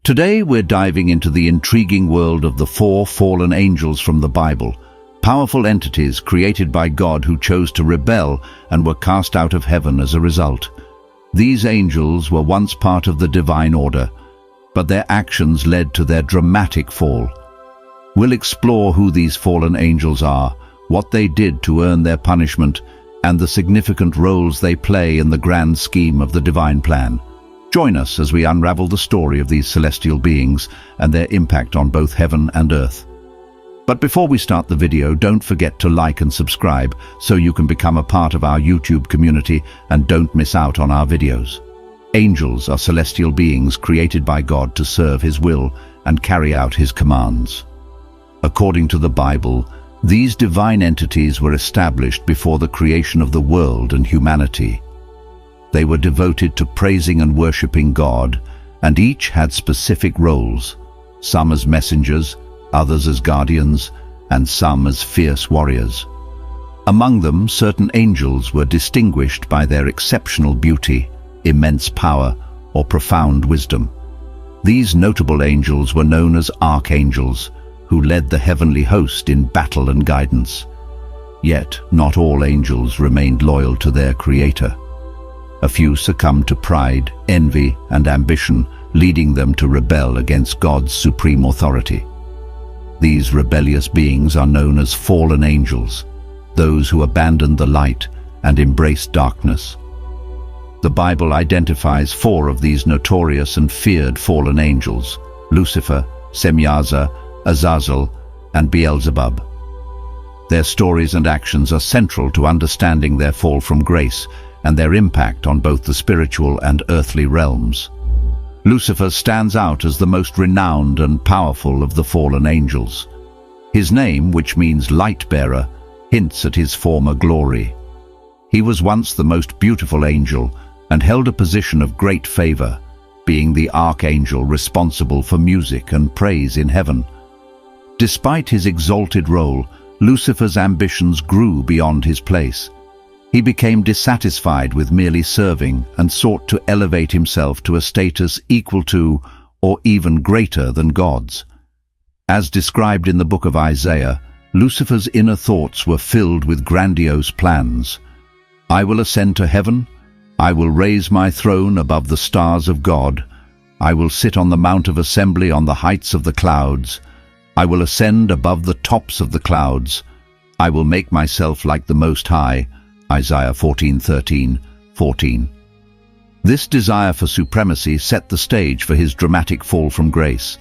Today we're diving into the intriguing world of the four fallen angels from the Bible, powerful entities created by God who chose to rebel and were cast out of heaven as a result. These angels were once part of the divine order, but their actions led to their dramatic fall. We'll explore who these fallen angels are, what they did to earn their punishment, and the significant roles they play in the grand scheme of the divine plan. Join us as we unravel the story of these celestial beings and their impact on both heaven and earth. But before we start the video, don't forget to like and subscribe so you can become a part of our YouTube community and don't miss out on our videos. Angels are celestial beings created by God to serve His will and carry out His commands. According to the Bible, these divine entities were established before the creation of the world and humanity. They were devoted to praising and worshipping God, and each had specific roles, some as messengers, others as guardians, and some as fierce warriors. Among them, certain angels were distinguished by their exceptional beauty, immense power, or profound wisdom. These notable angels were known as archangels, who led the heavenly host in battle and guidance. Yet, not all angels remained loyal to their Creator. A few succumbed to pride, envy, and ambition, leading them to rebel against God's supreme authority. These rebellious beings are known as fallen angels, those who abandoned the light and embraced darkness. The Bible identifies four of these notorious and feared fallen angels: Lucifer, Samyaza, Azazal, and Beelzebub. Their stories and actions are central to understanding their fall from grace and their impact on both the spiritual and earthly realms. Lucifer stands out as the most renowned and powerful of the fallen angels. His name, which means light-bearer, hints at his former glory. He was once the most beautiful angel and held a position of great favor, being the archangel responsible for music and praise in heaven. Despite his exalted role, Lucifer's ambitions grew beyond his place. He became dissatisfied with merely serving and sought to elevate himself to a status equal to or even greater than God's. As described in the book of Isaiah, Lucifer's inner thoughts were filled with grandiose plans. "I will ascend to heaven. I will raise my throne above the stars of God. I will sit on the mount of assembly on the heights of the clouds. I will ascend above the tops of the clouds. I will make myself like the Most High." Isaiah 14:13-14. This desire for supremacy set the stage for his dramatic fall from grace.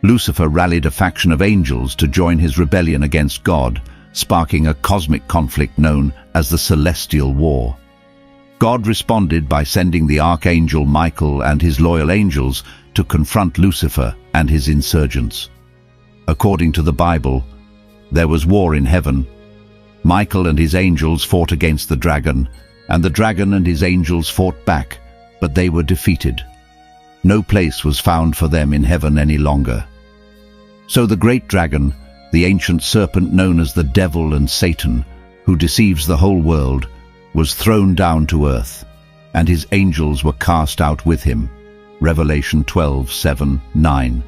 Lucifer rallied a faction of angels to join his rebellion against God, sparking a cosmic conflict known as the Celestial War. God responded by sending the archangel Michael and his loyal angels to confront Lucifer and his insurgents. According to the Bible, there was war in heaven. Michael and his angels fought against the dragon, and the dragon and his angels fought back, but they were defeated. No place was found for them in heaven any longer. So the great dragon, the ancient serpent known as the devil and Satan, who deceives the whole world, was thrown down to earth, and his angels were cast out with him. Revelation 12:7-9.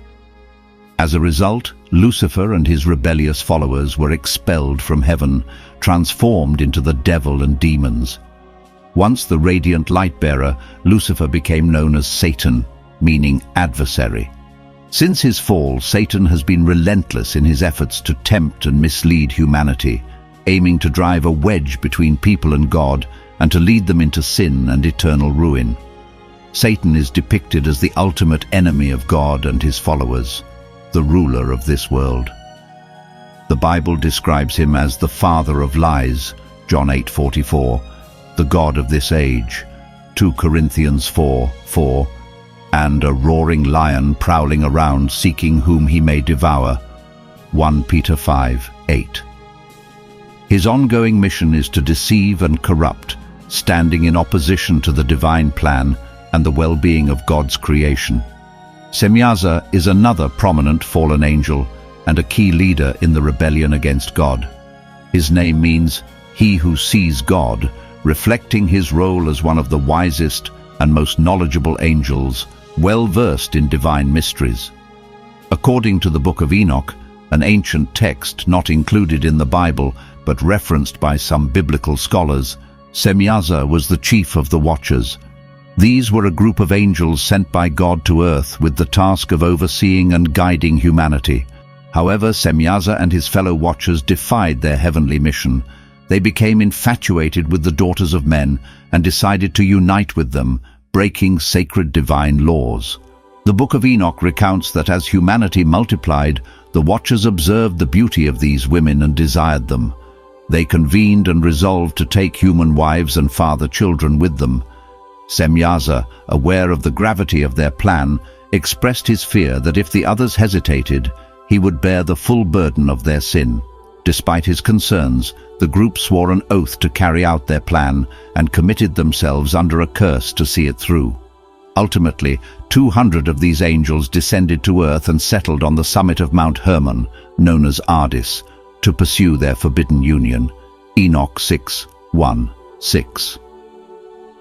As a result, Lucifer and his rebellious followers were expelled from heaven, transformed into the devil and demons. Once the radiant light-bearer, Lucifer became known as Satan, meaning adversary. Since his fall, Satan has been relentless in his efforts to tempt and mislead humanity, aiming to drive a wedge between people and God and to lead them into sin and eternal ruin. Satan is depicted as the ultimate enemy of God and his followers, the ruler of this world. The Bible describes him as the father of lies, John 8:44, the God of this age, 2 Corinthians 4:4, and a roaring lion prowling around seeking whom he may devour, 1 Peter 5:8. His ongoing mission is to deceive and corrupt, standing in opposition to the divine plan and the well-being of God's creation. Samyaza is another prominent fallen angel and a key leader in the rebellion against God. His name means "he who sees God," reflecting his role as one of the wisest and most knowledgeable angels well versed in divine mysteries. According to the Book of Enoch, an ancient text not included in the Bible but referenced by some biblical scholars, Samyaza was the chief of the Watchers. These were a group of angels sent by God to earth with the task of overseeing and guiding humanity. However, Samyaza and his fellow Watchers defied their heavenly mission. They became infatuated with the daughters of men and decided to unite with them, breaking sacred divine laws. The Book of Enoch recounts that as humanity multiplied, the Watchers observed the beauty of these women and desired them. They convened and resolved to take human wives and father children with them. Samyaza, aware of the gravity of their plan, expressed his fear that if the others hesitated, he would bear the full burden of their sin. Despite his concerns, the group swore an oath to carry out their plan and committed themselves under a curse to see it through. Ultimately, 200 of these angels descended to earth and settled on the summit of Mount Hermon, known as Ardis, to pursue their forbidden union. Enoch 6:1-6.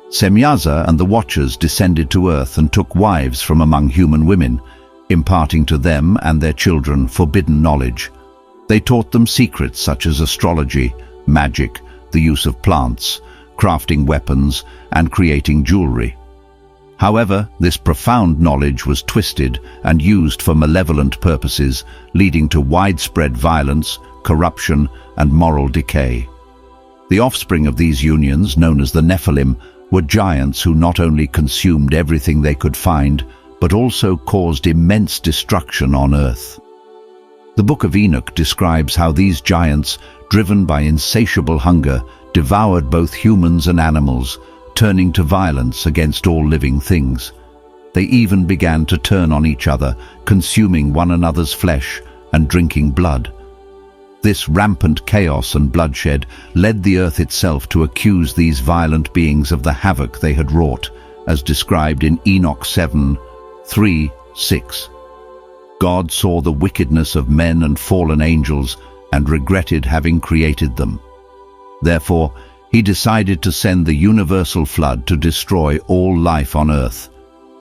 Samyaza and the Watchers descended to earth and took wives from among human women, imparting to them and their children forbidden knowledge. They taught them secrets such as astrology, magic, the use of plants, crafting weapons, and creating jewelry. However, this profound knowledge was twisted and used for malevolent purposes, leading to widespread violence, corruption, and moral decay. The offspring of these unions, known as the Nephilim, were giants who not only consumed everything they could find, but also caused immense destruction on earth. The Book of Enoch describes how these giants, driven by insatiable hunger, devoured both humans and animals, turning to violence against all living things. They even began to turn on each other, consuming one another's flesh and drinking blood. This rampant chaos and bloodshed led the earth itself to accuse these violent beings of the havoc they had wrought, as described in Enoch 7:3-6. God saw the wickedness of men and fallen angels and regretted having created them. Therefore, he decided to send the universal flood to destroy all life on earth,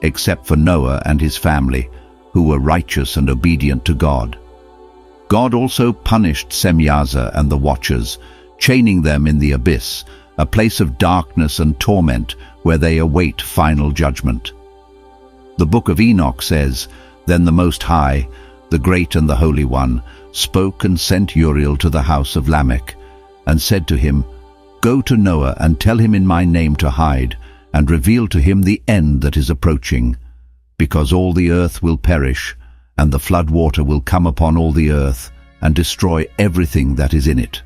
except for Noah and his family, who were righteous and obedient to God. God also punished Samyaza and the Watchers, chaining them in the abyss, a place of darkness and torment where they await final judgment. The Book of Enoch says, "Then the Most High, the Great and the Holy One, spoke and sent Uriel to the house of Lamech, and said to him, 'Go to Noah and tell him in my name to hide, and reveal to him the end that is approaching, because all the earth will perish, and the flood water will come upon all the earth, and destroy everything that is in it.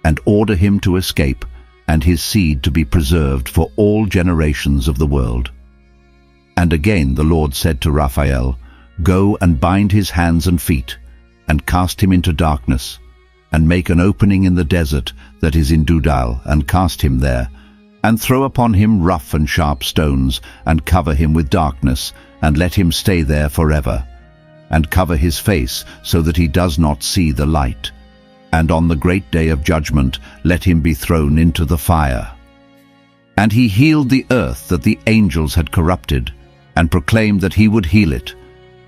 And order him to escape, and his seed to be preserved for all generations of the world.' And again the Lord said to Raphael, 'Go and bind his hands and feet, and cast him into darkness, and make an opening in the desert that is in Dudal, and cast him there, and throw upon him rough and sharp stones, and cover him with darkness, and let him stay there forever, and cover his face so that he does not see the light. And on the great day of judgment let him be thrown into the fire.' And he healed the earth that the angels had corrupted, and proclaimed that he would heal it,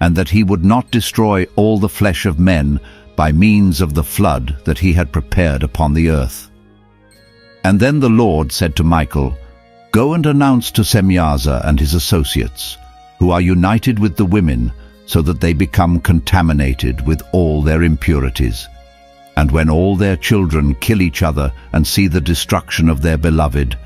and that he would not destroy all the flesh of men by means of the flood that he had prepared upon the earth. And then the Lord said to Michael, 'Go and announce to Samyaza and his associates, who are united with the women, so that they become contaminated with all their impurities. And when all their children kill each other and see the destruction of their beloved,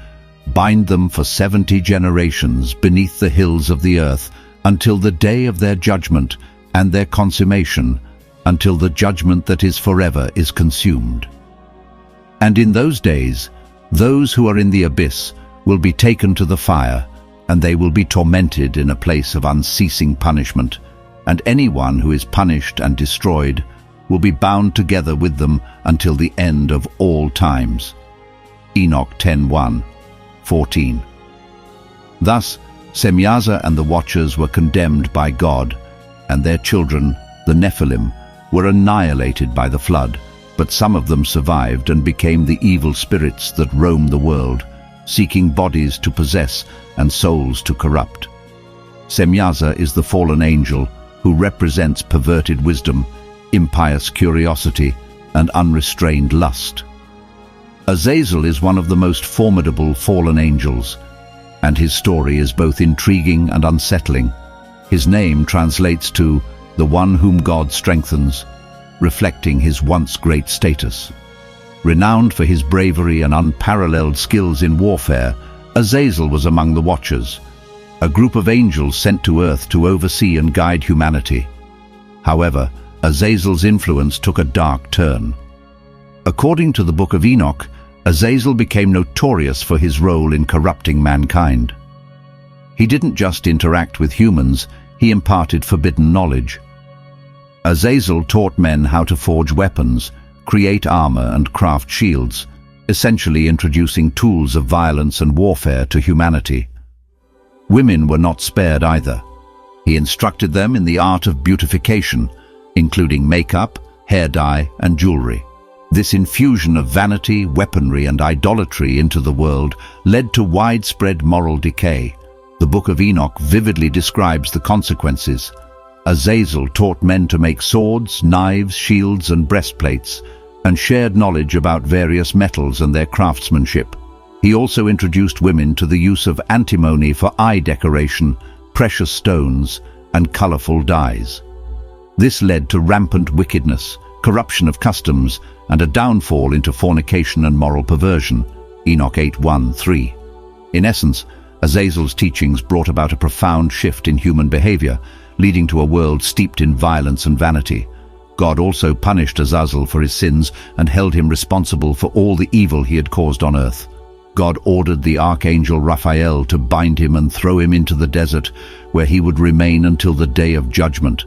bind them for 70 generations beneath the hills of the earth, until the day of their judgment and their consummation, until the judgment that is forever is consumed. And in those days, those who are in the abyss will be taken to the fire, and they will be tormented in a place of unceasing punishment, and anyone who is punished and destroyed will be bound together with them until the end of all times." Enoch 10:1-14. Thus, Samyaza and the Watchers were condemned by God, and their children, the Nephilim, were annihilated by the flood, but some of them survived and became the evil spirits that roam the world, seeking bodies to possess and souls to corrupt. Samyaza is the fallen angel who represents perverted wisdom, impious curiosity, and unrestrained lust. Azazal is one of the most formidable fallen angels, and his story is both intriguing and unsettling. His name translates to the one whom God strengthens, reflecting his once great status. Renowned for his bravery and unparalleled skills in warfare, Azazal was among the Watchers, a group of angels sent to earth to oversee and guide humanity. However, Azazal's influence took a dark turn. According to the Book of Enoch, Azazal became notorious for his role in corrupting mankind. He didn't just interact with humans, he imparted forbidden knowledge. Azazal taught men how to forge weapons, create armor and craft shields, essentially introducing tools of violence and warfare to humanity. Women were not spared either. He instructed them in the art of beautification, including makeup, hair dye, and jewelry. This infusion of vanity, weaponry, and idolatry into the world led to widespread moral decay. The Book of Enoch vividly describes the consequences. Azazal taught men to make swords, knives, shields, and breastplates, and shared knowledge about various metals and their craftsmanship. He also introduced women to the use of antimony for eye decoration, precious stones, and colorful dyes. This led to rampant wickedness, corruption of customs, and a downfall into fornication and moral perversion. Enoch 8:1-3. In essence, Azazal's teachings brought about a profound shift in human behavior, leading to a world steeped in violence and vanity. God also punished Azazal for his sins and held him responsible for all the evil he had caused on earth. God ordered the archangel Raphael to bind him and throw him into the desert, where he would remain until the day of judgment.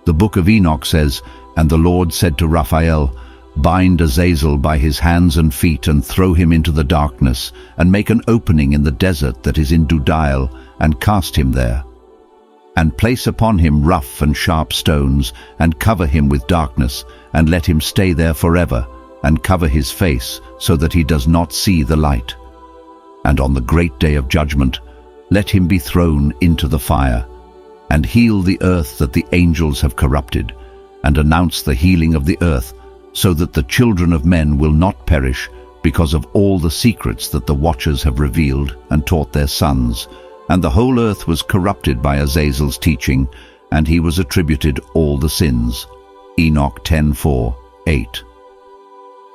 The Book of Enoch says, "And the Lord said to Raphael, Bind Azazal by his hands and feet and throw him into the darkness, and make an opening in the desert that is in Dudail, and cast him there. And place upon him rough and sharp stones, and cover him with darkness, and let him stay there forever, and cover his face, so that he does not see the light. And on the great day of judgment, let him be thrown into the fire, and heal the earth that the angels have corrupted, and announce the healing of the earth, so that the children of men will not perish because of all the secrets that the Watchers have revealed and taught their sons. And the whole earth was corrupted by Azazal's teaching, and he was attributed all the sins." Enoch 10:4-8.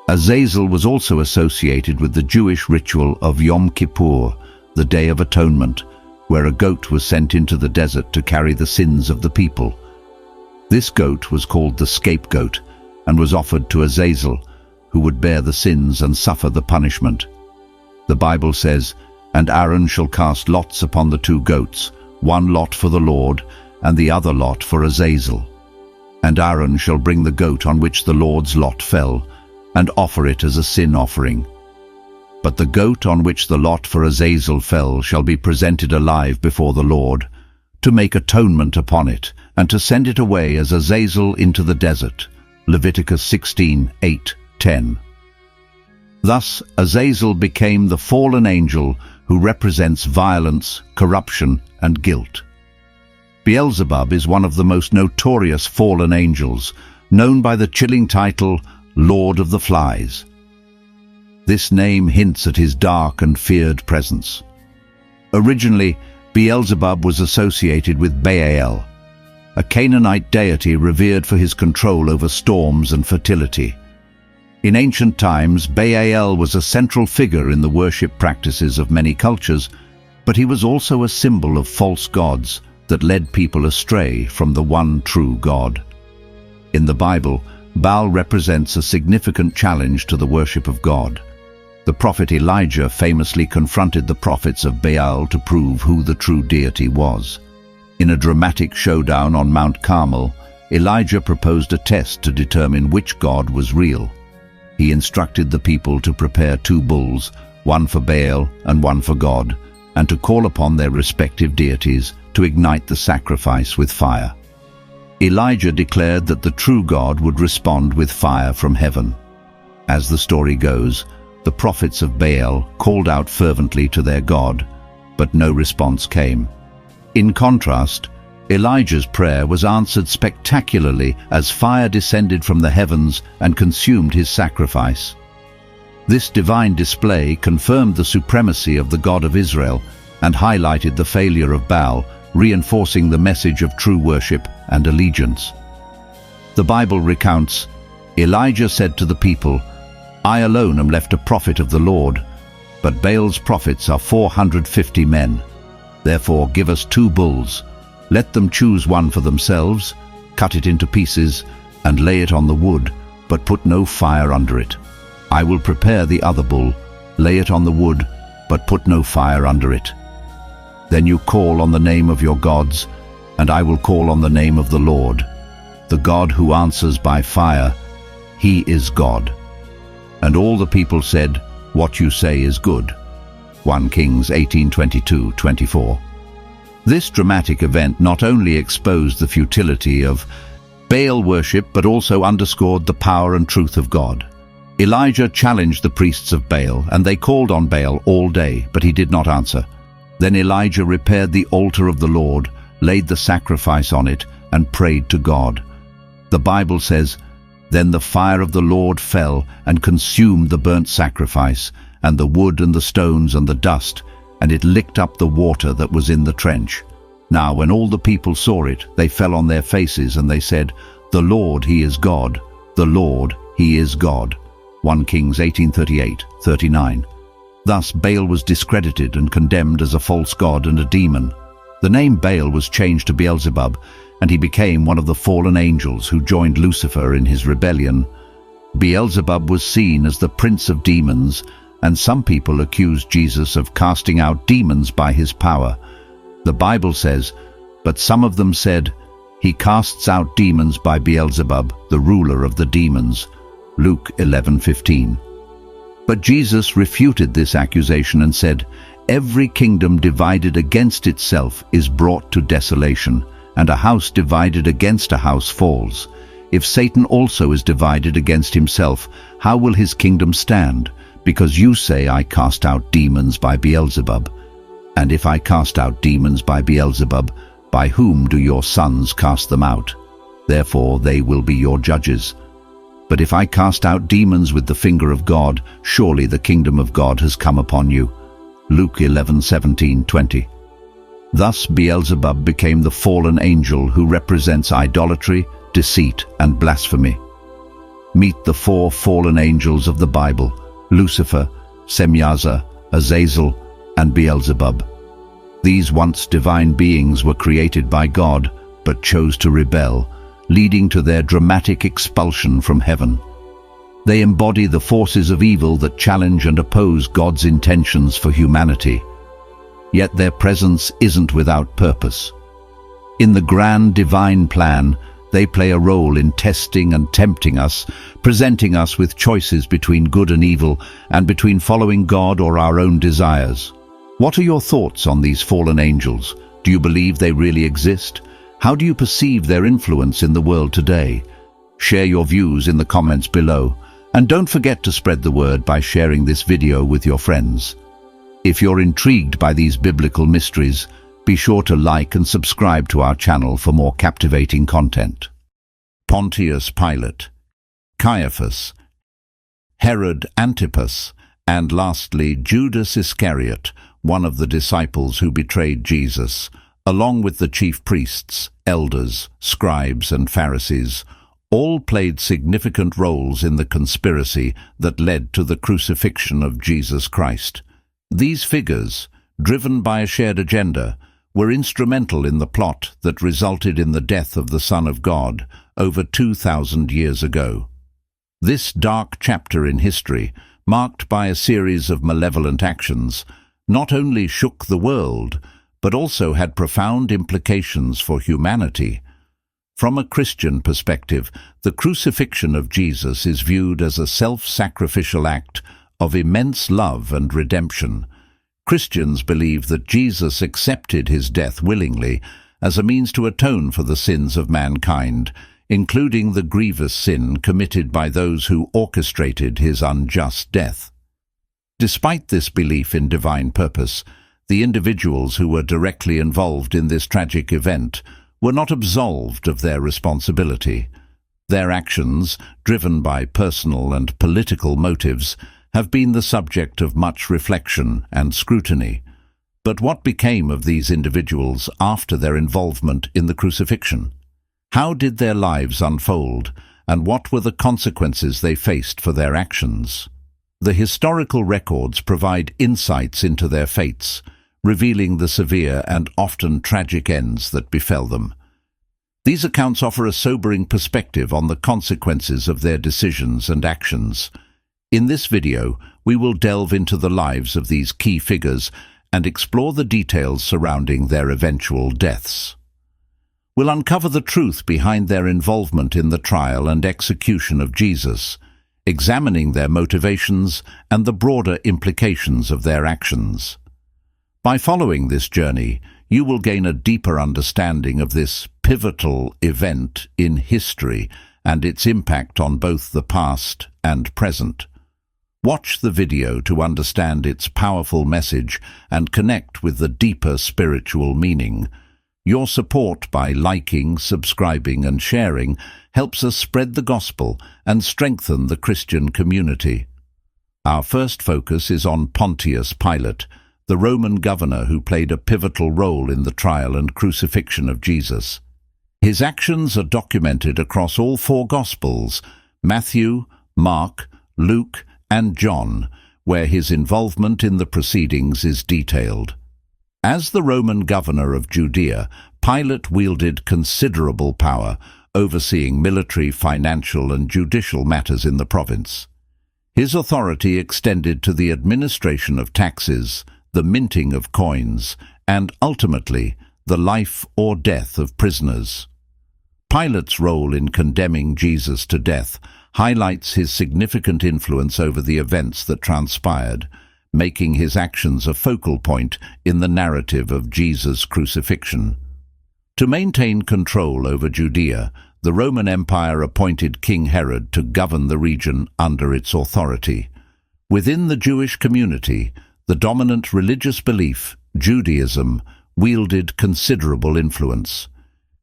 Azazal was also associated with the Jewish ritual of Yom Kippur, the Day of Atonement, where a goat was sent into the desert to carry the sins of the people. This goat was called the scapegoat, and was offered to Azazal, who would bear the sins and suffer the punishment. The Bible says, "And Aaron shall cast lots upon the 2 goats, one lot for the Lord, and the other lot for Azazal. And Aaron shall bring the goat on which the Lord's lot fell, and offer it as a sin offering. But the goat on which the lot for Azazal fell shall be presented alive before the Lord, to make atonement upon it, and to send it away as Azazal into the desert." Leviticus 16:8-10. Thus, Azazal became the fallen angel who represents violence, corruption, and guilt. Beelzebub is one of the most notorious fallen angels, known by the chilling title, Lord of the Flies. This name hints at his dark and feared presence. Originally, Beelzebub was associated with Baal, a Canaanite deity revered for his control over storms and fertility. In ancient times, Baal was a central figure in the worship practices of many cultures, but he was also a symbol of false gods that led people astray from the one true God. In the Bible, Baal represents a significant challenge to the worship of God. The prophet Elijah famously confronted the prophets of Baal to prove who the true deity was. In a dramatic showdown on Mount Carmel, Elijah proposed a test to determine which god was real. He instructed the people to prepare 2 bulls, one for Baal and one for God, and to call upon their respective deities to ignite the sacrifice with fire. Elijah declared that the true God would respond with fire from heaven. As the story goes, the prophets of Baal called out fervently to their God, but no response came. In contrast, Elijah's prayer was answered spectacularly as fire descended from the heavens and consumed his sacrifice. This divine display confirmed the supremacy of the God of Israel and highlighted the failure of Baal, reinforcing the message of true worship and allegiance. The Bible recounts, Elijah said to the people, "I alone am left a prophet of the Lord, but Baal's prophets are 450 men. Therefore give us 2 bulls. Let them choose one for themselves, cut it into pieces, and lay it on the wood, but put no fire under it. I will prepare the other bull, lay it on the wood, but put no fire under it. Then you call on the name of your gods, and I will call on the name of the Lord, the God who answers by fire. He is God." And all the people said, "What you say is good." 1 Kings 18:22-24. This dramatic event not only exposed the futility of Baal worship, but also underscored the power and truth of God. Elijah challenged the priests of Baal, and they called on Baal all day, but he did not answer. Then Elijah repaired the altar of the Lord, laid the sacrifice on it, and prayed to God. The Bible says, "Then the fire of the Lord fell and consumed the burnt sacrifice, and the wood and the stones and the dust, and it licked up the water that was in the trench. Now when all the people saw it, they fell on their faces, and they said, 'The Lord, He is God. The Lord, He is God.'" 1 Kings 18:38-39. Thus Baal was discredited and condemned as a false god and a demon. The name Baal was changed to Beelzebub, and he became one of the fallen angels who joined Lucifer in his rebellion. Beelzebub was seen as the prince of demons, and some people accused Jesus of casting out demons by his power. The Bible says, "But some of them said, 'He casts out demons by Beelzebub, the ruler of the demons.'" Luke 11:15. But Jesus refuted this accusation and said, "Every kingdom divided against itself is brought to desolation, and a house divided against a house falls. If Satan also is divided against himself, how will his kingdom stand? Because you say, 'I cast out demons by Beelzebub.' And if I cast out demons by Beelzebub, by whom do your sons cast them out? Therefore they will be your judges. But if I cast out demons with the finger of God, surely the kingdom of God has come upon you." Luke 11:17-20. Thus Beelzebub became the fallen angel who represents idolatry, deceit, and blasphemy. Meet the 4 fallen angels of the Bible: Lucifer, Samyaza, Azazal, and Beelzebub. These once divine beings were created by God, but chose to rebel, leading to their dramatic expulsion from heaven. They embody the forces of evil that challenge and oppose God's intentions for humanity. Yet their presence isn't without purpose. In the grand divine plan, they play a role in testing and tempting us, presenting us with choices between good and evil, and between following God or our own desires. What are your thoughts on these fallen angels? Do you believe they really exist? How do you perceive their influence in the world today? Share your views in the comments below, and don't forget to spread the word by sharing this video with your friends. If you're intrigued by these biblical mysteries, be sure to like and subscribe to our channel for more captivating content. Pontius Pilate, Caiaphas, Herod Antipas, and lastly Judas Iscariot, one of the disciples who betrayed Jesus, along with the chief priests, elders, scribes, and Pharisees, all played significant roles in the conspiracy that led to the crucifixion of Jesus Christ. These figures, driven by a shared agenda, were instrumental in the plot that resulted in the death of the Son of God over 2,000 years ago. This dark chapter in history, marked by a series of malevolent actions, not only shook the world, but also had profound implications for humanity. From a Christian perspective, the crucifixion of Jesus is viewed as a self-sacrificial act of immense love and redemption. Christians believe that Jesus accepted his death willingly as a means to atone for the sins of mankind, including the grievous sin committed by those who orchestrated his unjust death. Despite this belief in divine purpose, The individuals who were directly involved in this tragic event were not absolved of their responsibility. Their actions, driven by personal and political motives, have been the subject of much reflection and scrutiny. But what became of these individuals after their involvement in the crucifixion? How did their lives unfold, and what were the consequences they faced for their actions? The historical records provide insights into their fates, revealing the severe and often tragic ends that befell them. These accounts offer a sobering perspective on the consequences of their decisions and actions. In this video, we will delve into the lives of these key figures and explore the details surrounding their eventual deaths. We'll uncover the truth behind their involvement in the trial and execution of Jesus, examining their motivations and the broader implications of their actions. By following this journey, you will gain a deeper understanding of this pivotal event in history and its impact on both the past and present. Watch the video to understand its powerful message and connect with the deeper spiritual meaning. Your support by liking, subscribing, and sharing helps us spread the gospel and strengthen the Christian community. Our first focus is on Pontius Pilate, the Roman governor who played a pivotal role in the trial and crucifixion of Jesus. His actions are documented across all four Gospels, Matthew, Mark, Luke, and John, where his involvement in the proceedings is detailed. As the Roman governor of Judea, Pilate wielded considerable power, overseeing military, financial, and judicial matters in the province. His authority extended to the administration of taxes, the minting of coins, and ultimately, the life or death of prisoners. Pilate's role in condemning Jesus to death highlights his significant influence over the events that transpired, making his actions a focal point in the narrative of Jesus' crucifixion. To maintain control over Judea, the Roman Empire appointed King Herod to govern the region under its authority. Within the Jewish community, the dominant religious belief, Judaism, wielded considerable influence.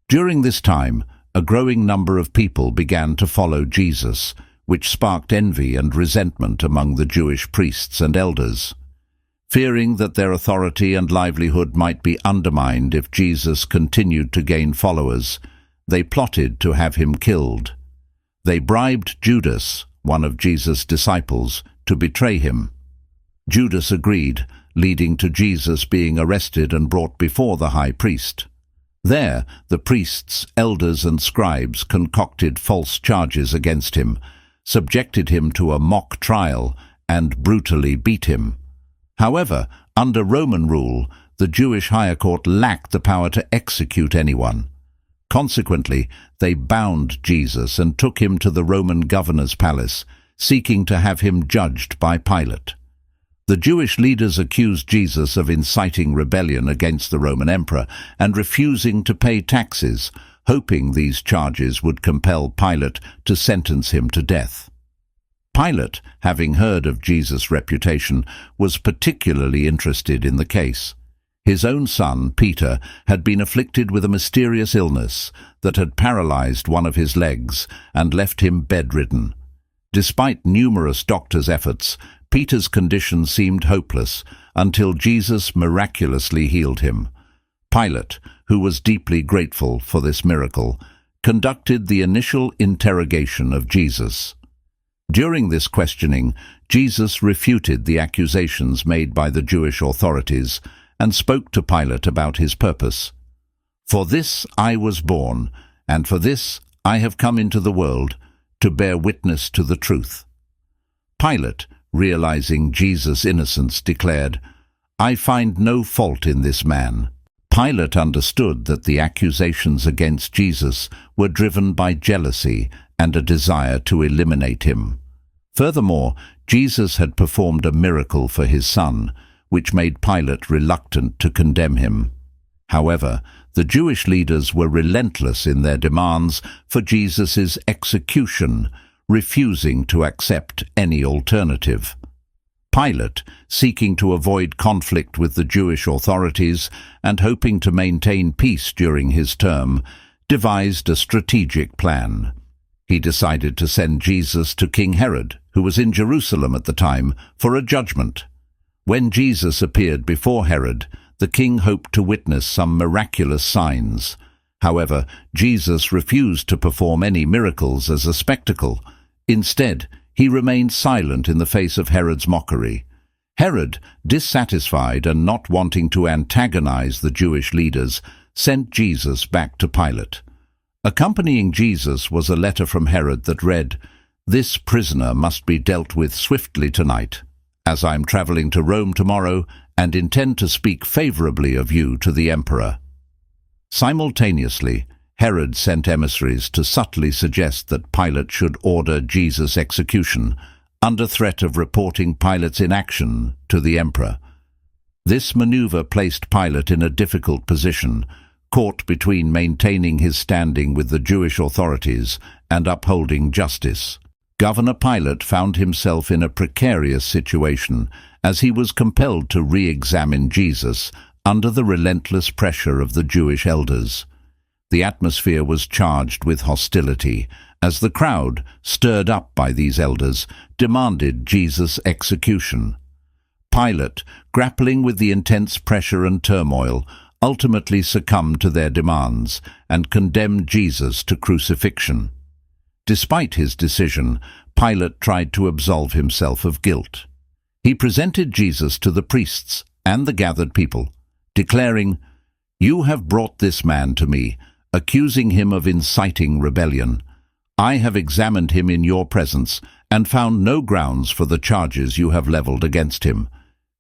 During this time, a growing number of people began to follow Jesus, which sparked envy and resentment among the Jewish priests and elders. Fearing that their authority and livelihood might be undermined if Jesus continued to gain followers, they plotted to have him killed. They bribed Judas, one of Jesus' disciples, to betray him. Judas agreed, leading to Jesus being arrested and brought before the high priest. There, the priests, elders, and scribes concocted false charges against him, subjected him to a mock trial, and brutally beat him. However, under Roman rule, the Jewish higher court lacked the power to execute anyone. Consequently, they bound Jesus and took him to the Roman governor's palace, seeking to have him judged by Pilate. The Jewish leaders accused Jesus of inciting rebellion against the Roman emperor and refusing to pay taxes, hoping these charges would compel Pilate to sentence him to death. Pilate, having heard of Jesus' reputation, was particularly interested in the case. His own son, Peter, had been afflicted with a mysterious illness that had paralyzed one of his legs and left him bedridden. Despite numerous doctors' efforts, Peter's condition seemed hopeless until Jesus miraculously healed him. Pilate, who was deeply grateful for this miracle, conducted the initial interrogation of Jesus. During this questioning, Jesus refuted the accusations made by the Jewish authorities and spoke to Pilate about his purpose. "For this I was born, and for this I have come into the world, to bear witness to the truth." Pilate, realizing Jesus' innocence, declared, "I find no fault in this man." Pilate understood that the accusations against Jesus were driven by jealousy and a desire to eliminate him. Furthermore, Jesus had performed a miracle for his son, which made Pilate reluctant to condemn him. However, the Jewish leaders were relentless in their demands for Jesus' execution, refusing to accept any alternative. Pilate, seeking to avoid conflict with the Jewish authorities and hoping to maintain peace during his term, devised a strategic plan. He decided to send Jesus to King Herod, who was in Jerusalem at the time, for a judgment. When Jesus appeared before Herod, the king hoped to witness some miraculous signs. However, Jesus refused to perform any miracles as a spectacle. Instead, he remained silent in the face of Herod's mockery. Herod, dissatisfied and not wanting to antagonize the Jewish leaders, sent Jesus back to Pilate. Accompanying Jesus was a letter from Herod that read, "This prisoner must be dealt with swiftly tonight, as I am traveling to Rome tomorrow and intend to speak favorably of you to the emperor." Simultaneously, Herod sent emissaries to subtly suggest that Pilate should order Jesus' execution, under threat of reporting Pilate's inaction to the emperor. This maneuver placed Pilate in a difficult position, caught between maintaining his standing with the Jewish authorities and upholding justice. Governor Pilate found himself in a precarious situation as he was compelled to re-examine Jesus under the relentless pressure of the Jewish elders. The atmosphere was charged with hostility as the crowd, stirred up by these elders, demanded Jesus' execution. Pilate, grappling with the intense pressure and turmoil, ultimately succumbed to their demands and condemned Jesus to crucifixion. Despite his decision, Pilate tried to absolve himself of guilt. He presented Jesus to the priests and the gathered people, declaring, "You have brought this man to me, accusing him of inciting rebellion. I have examined him in your presence and found no grounds for the charges you have leveled against him.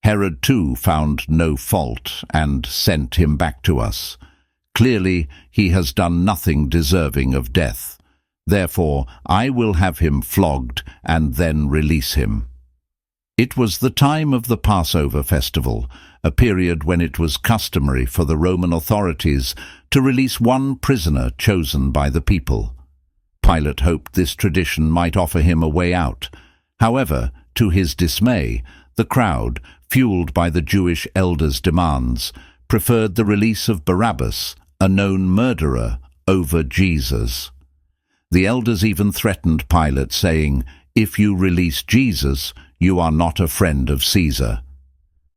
Herod too found no fault and sent him back to us. Clearly, he has done nothing deserving of death. Therefore, I will have him flogged and then release him." It was the time of the Passover festival, a period when it was customary for the Roman authorities to release one prisoner chosen by the people. Pilate hoped this tradition might offer him a way out. However, to his dismay, the crowd, fueled by the Jewish elders' demands, preferred the release of Barabbas, a known murderer, over Jesus. The elders even threatened Pilate, saying, "If you release Jesus, you are not a friend of Caesar."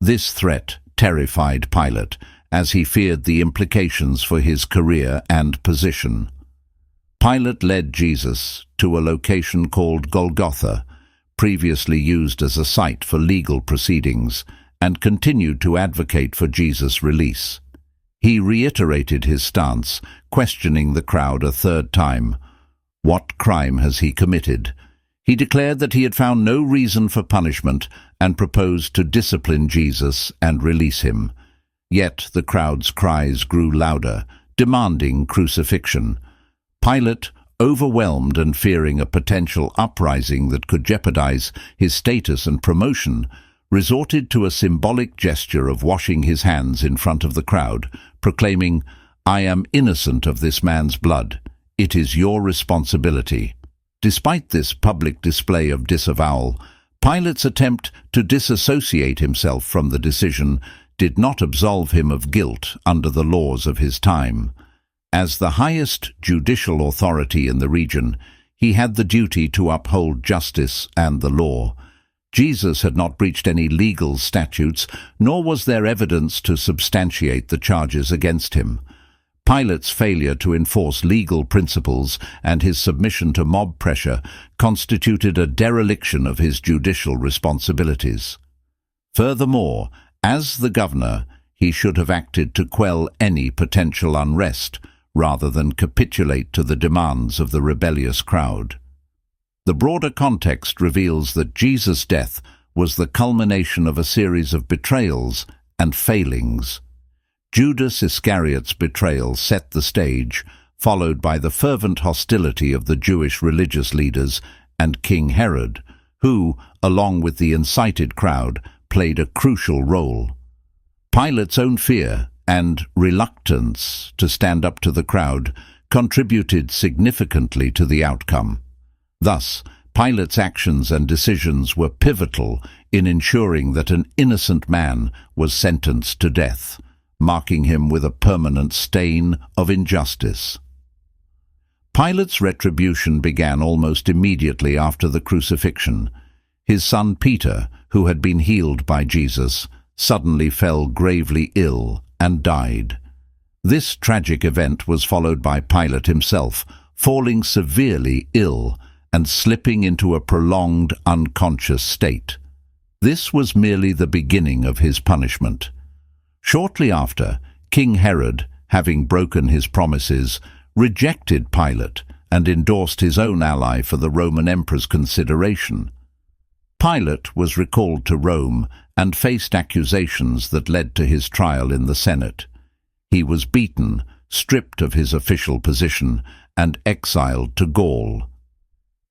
This threat terrified Pilate, as he feared the implications for his career and position. Pilate led Jesus to a location called Golgotha, previously used as a site for legal proceedings, and continued to advocate for Jesus' release. He reiterated his stance, questioning the crowd a third time. What crime has he committed? He declared that he had found no reason for punishment and proposed to discipline Jesus and release him. Yet the crowd's cries grew louder, demanding crucifixion. Pilate, overwhelmed and fearing a potential uprising that could jeopardize his status and promotion, resorted to a symbolic gesture of washing his hands in front of the crowd, proclaiming, "I am innocent of this man's blood. It is your responsibility." Despite this public display of disavowal, Pilate's attempt to disassociate himself from the decision did not absolve him of guilt under the laws of his time. As the highest judicial authority in the region, he had the duty to uphold justice and the law. Jesus had not breached any legal statutes, nor was there evidence to substantiate the charges against him. Pilate's failure to enforce legal principles and his submission to mob pressure constituted a dereliction of his judicial responsibilities. Furthermore, as the governor, he should have acted to quell any potential unrest, rather than capitulate to the demands of the rebellious crowd. The broader context reveals that Jesus' death was the culmination of a series of betrayals and failings. Judas Iscariot's betrayal set the stage, followed by the fervent hostility of the Jewish religious leaders and King Herod, who, along with the incited crowd, played a crucial role. Pilate's own fear and reluctance to stand up to the crowd contributed significantly to the outcome. Thus, Pilate's actions and decisions were pivotal in ensuring that an innocent man was sentenced to death, marking him with a permanent stain of injustice. Pilate's retribution began almost immediately after the crucifixion. His son Peter, who had been healed by Jesus, suddenly fell gravely ill and died. This tragic event was followed by Pilate himself, falling severely ill and slipping into a prolonged unconscious state. This was merely the beginning of his punishment. Shortly after, King Herod, having broken his promises, rejected Pilate and endorsed his own ally for the Roman emperor's consideration. Pilate was recalled to Rome and faced accusations that led to his trial in the Senate. He was beaten, stripped of his official position, and exiled to Gaul.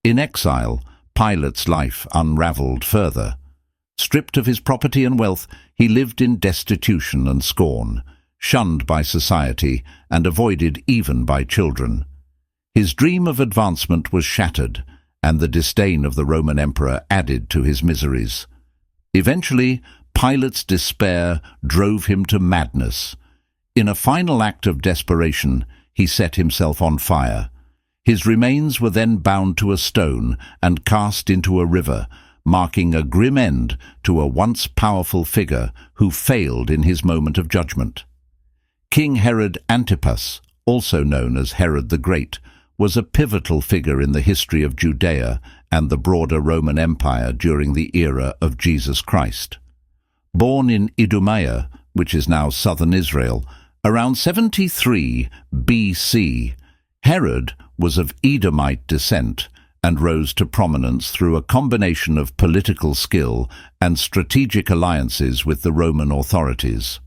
In exile, Pilate's life unraveled further. Stripped of his property and wealth, he lived in destitution and scorn, shunned by society and avoided even by children. His dream of advancement was shattered, and the disdain of the Roman emperor added to his miseries. Eventually, Pilate's despair drove him to madness. In a final act of desperation, he set himself on fire. His remains were then bound to a stone and cast into a river, marking a grim end to a once powerful figure who failed in his moment of judgment. King Herod Antipas, also known as Herod the Great, was a pivotal figure in the history of Judea and the broader Roman Empire during the era of Jesus Christ. Born in Idumea, which is now southern Israel, around 73 BC, Herod was of Edomite descent and rose to prominence through a combination of political skill and strategic alliances with the Roman authorities.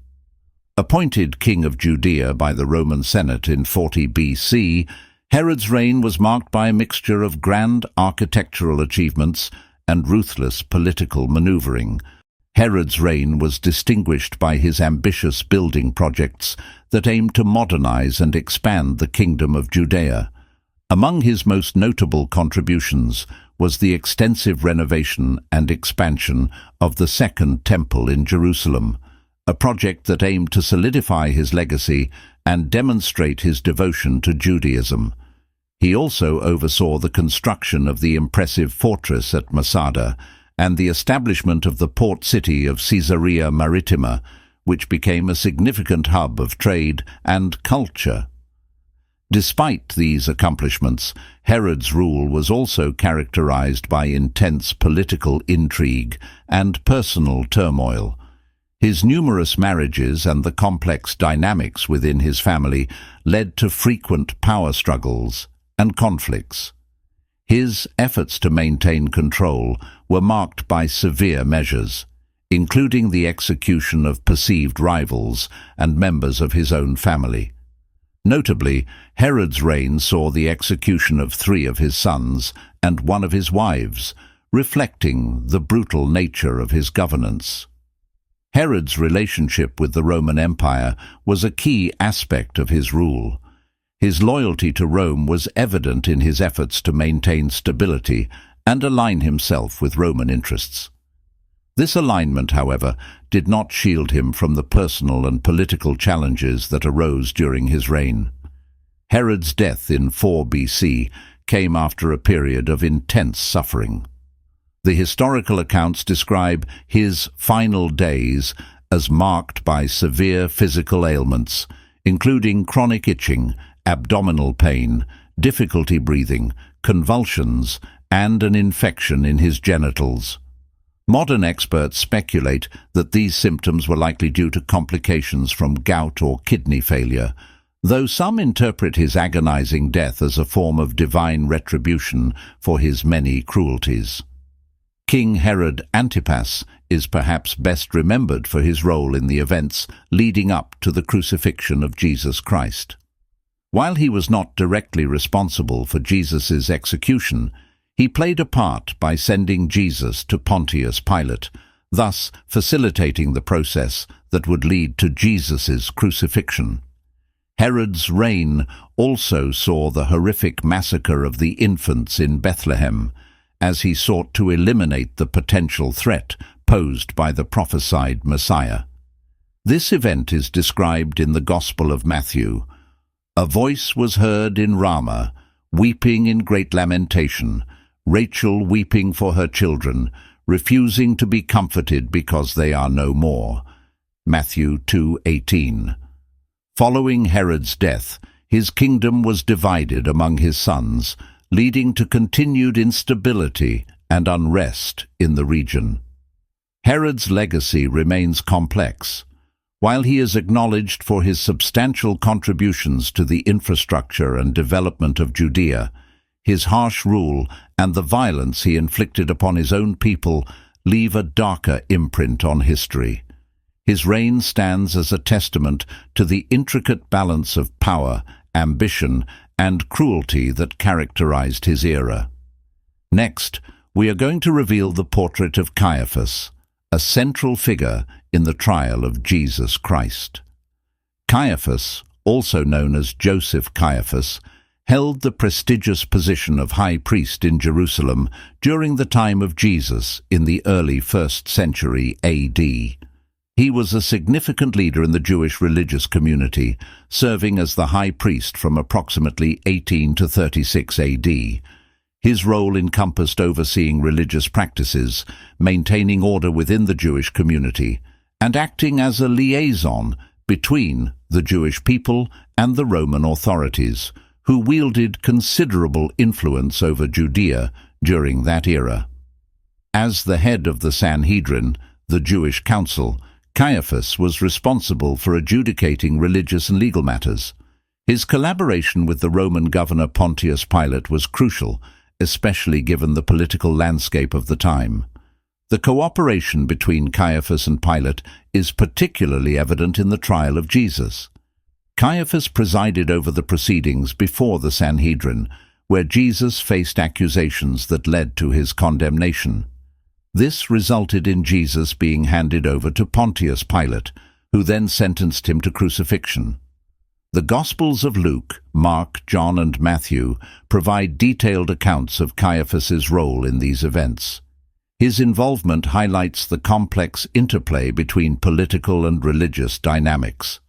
Appointed king of Judea by the Roman Senate in 40 BC, Herod's reign was marked by a mixture of grand architectural achievements and ruthless political maneuvering. Herod's reign was distinguished by his ambitious building projects that aimed to modernize and expand the kingdom of Judea. Among his most notable contributions was the extensive renovation and expansion of the Second Temple in Jerusalem, a project that aimed to solidify his legacy and demonstrate his devotion to Judaism. He also oversaw the construction of the impressive fortress at Masada and the establishment of the port city of Caesarea Maritima, which became a significant hub of trade and culture. Despite these accomplishments, Herod's rule was also characterized by intense political intrigue and personal turmoil. His numerous marriages and the complex dynamics within his family led to frequent power struggles and conflicts. His efforts to maintain control were marked by severe measures, including the execution of perceived rivals and members of his own family. Notably, Herod's reign saw the execution of 3 of his sons and 1 of his wives, reflecting the brutal nature of his governance. Herod's relationship with the Roman Empire was a key aspect of his rule. His loyalty to Rome was evident in his efforts to maintain stability and align himself with Roman interests. This alignment, however, did not shield him from the personal and political challenges that arose during his reign. Herod's death in 4 BC came after a period of intense suffering. The historical accounts describe his final days as marked by severe physical ailments, including chronic itching, abdominal pain, difficulty breathing, convulsions, and an infection in his genitals. Modern experts speculate that these symptoms were likely due to complications from gout or kidney failure, though some interpret his agonizing death as a form of divine retribution for his many cruelties. King Herod Antipas is perhaps best remembered for his role in the events leading up to the crucifixion of Jesus Christ. While he was not directly responsible for Jesus' execution, he played a part by sending Jesus to Pontius Pilate, thus facilitating the process that would lead to Jesus' crucifixion. Herod's reign also saw the horrific massacre of the infants in Bethlehem, as he sought to eliminate the potential threat posed by the prophesied Messiah. This event is described in the Gospel of Matthew. "A voice was heard in Ramah, weeping in great lamentation, Rachel weeping for her children, refusing to be comforted because they are no more." Matthew 2:18. Following Herod's death, his kingdom was divided among his sons, leading to continued instability and unrest in the region. Herod's legacy remains complex. While he is acknowledged for his substantial contributions to the infrastructure and development of Judea, his harsh rule and the violence he inflicted upon his own people leave a darker imprint on history. His reign stands as a testament to the intricate balance of power, ambition, and cruelty that characterized his era. Next, we are going to reveal the portrait of Caiaphas, a central figure in the trial of Jesus Christ. Caiaphas, also known as Joseph Caiaphas, held the prestigious position of high priest in Jerusalem during the time of Jesus in the early 1st century AD. He was a significant leader in the Jewish religious community, serving as the high priest from approximately 18 to 36 AD. His role encompassed overseeing religious practices, maintaining order within the Jewish community, and acting as a liaison between the Jewish people and the Roman authorities, who wielded considerable influence over Judea during that era. As the head of the Sanhedrin, the Jewish council, Caiaphas was responsible for adjudicating religious and legal matters. His collaboration with the Roman governor Pontius Pilate was crucial, especially given the political landscape of the time. The cooperation between Caiaphas and Pilate is particularly evident in the trial of Jesus. Caiaphas presided over the proceedings before the Sanhedrin, where Jesus faced accusations that led to his condemnation. This resulted in Jesus being handed over to Pontius Pilate, who then sentenced him to crucifixion. The Gospels of Luke, Mark, John, and Matthew provide detailed accounts of Caiaphas's role in these events. His involvement highlights the complex interplay between political and religious dynamics.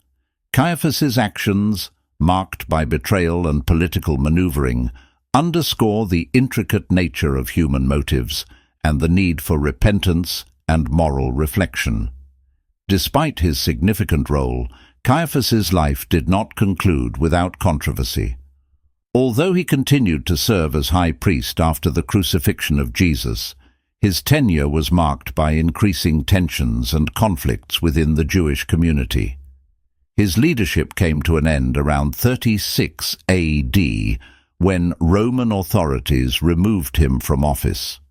Caiaphas's actions, marked by betrayal and political maneuvering, underscore the intricate nature of human motives and the need for repentance and moral reflection. Despite his significant role, Caiaphas's life did not conclude without controversy. Although he continued to serve as high priest after the crucifixion of Jesus, his tenure was marked by increasing tensions and conflicts within the Jewish community. His leadership came to an end around 36 AD, when Roman authorities removed him from office.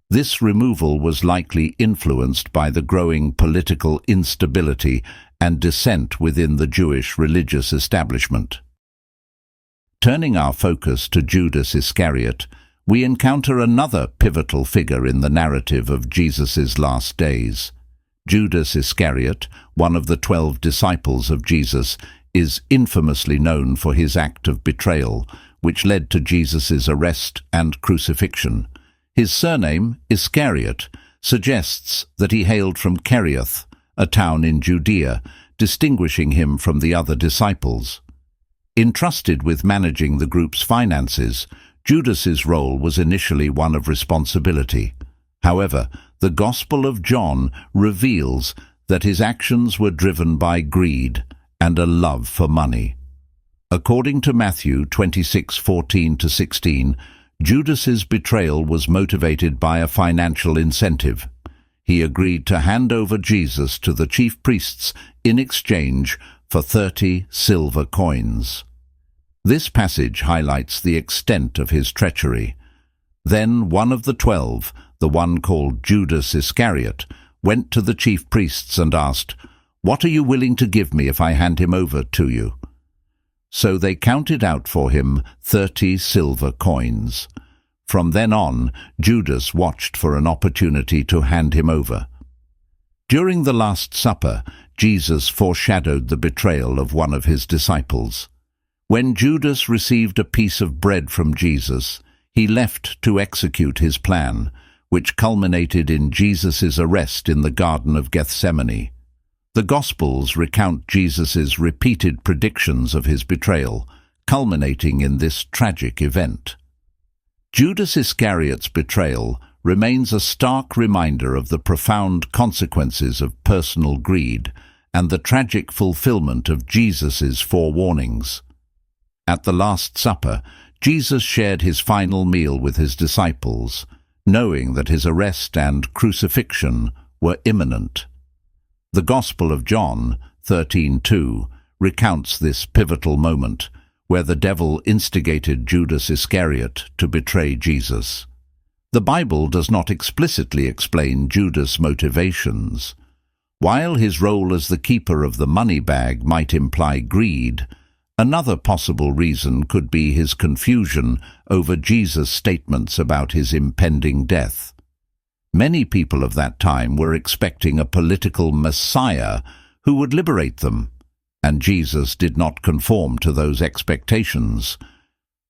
This removal was likely influenced by the growing political instability and dissent within the Jewish religious establishment. Turning our focus to Judas Iscariot, we encounter another pivotal figure in the narrative of Jesus' last days. Judas Iscariot, one of the 12 disciples of Jesus, is infamously known for his act of betrayal, which led to Jesus' arrest and crucifixion. His surname, Iscariot, suggests that he hailed from Caiaphas, a town in Judea, distinguishing him from the other disciples. Entrusted with managing the group's finances, Judas's role was initially one of responsibility. However, the Gospel of John reveals that his actions were driven by greed and a love for money. According to Matthew 26:14-16, Judas's betrayal was motivated by a financial incentive. He agreed to hand over Jesus to the chief priests in exchange for 30 silver coins. This passage highlights the extent of his treachery. Then one of the 12, the one called Judas Iscariot, went to the chief priests and asked, "What are you willing to give me if I hand him over to you?" So they counted out for him 30 silver coins. From then on, Judas watched for an opportunity to hand him over. During the Last Supper, Jesus foreshadowed the betrayal of one of his disciples. When Judas received a piece of bread from Jesus, he left to execute his plan, which culminated in Jesus' arrest in the Garden of Gethsemane. The Gospels recount Jesus' repeated predictions of his betrayal, culminating in this tragic event. Judas Iscariot's betrayal remains a stark reminder of the profound consequences of personal greed and the tragic fulfillment of Jesus' forewarnings. At the Last Supper, Jesus shared his final meal with his disciples, knowing that his arrest and crucifixion were imminent. The Gospel of John 13:2 recounts this pivotal moment, where the devil instigated Judas Iscariot to betray Jesus. The Bible does not explicitly explain Judas' motivations. While his role as the keeper of the money bag might imply greed, another possible reason could be his confusion over Jesus' statements about his impending death. Many people of that time were expecting a political Messiah who would liberate them, and Jesus did not conform to those expectations.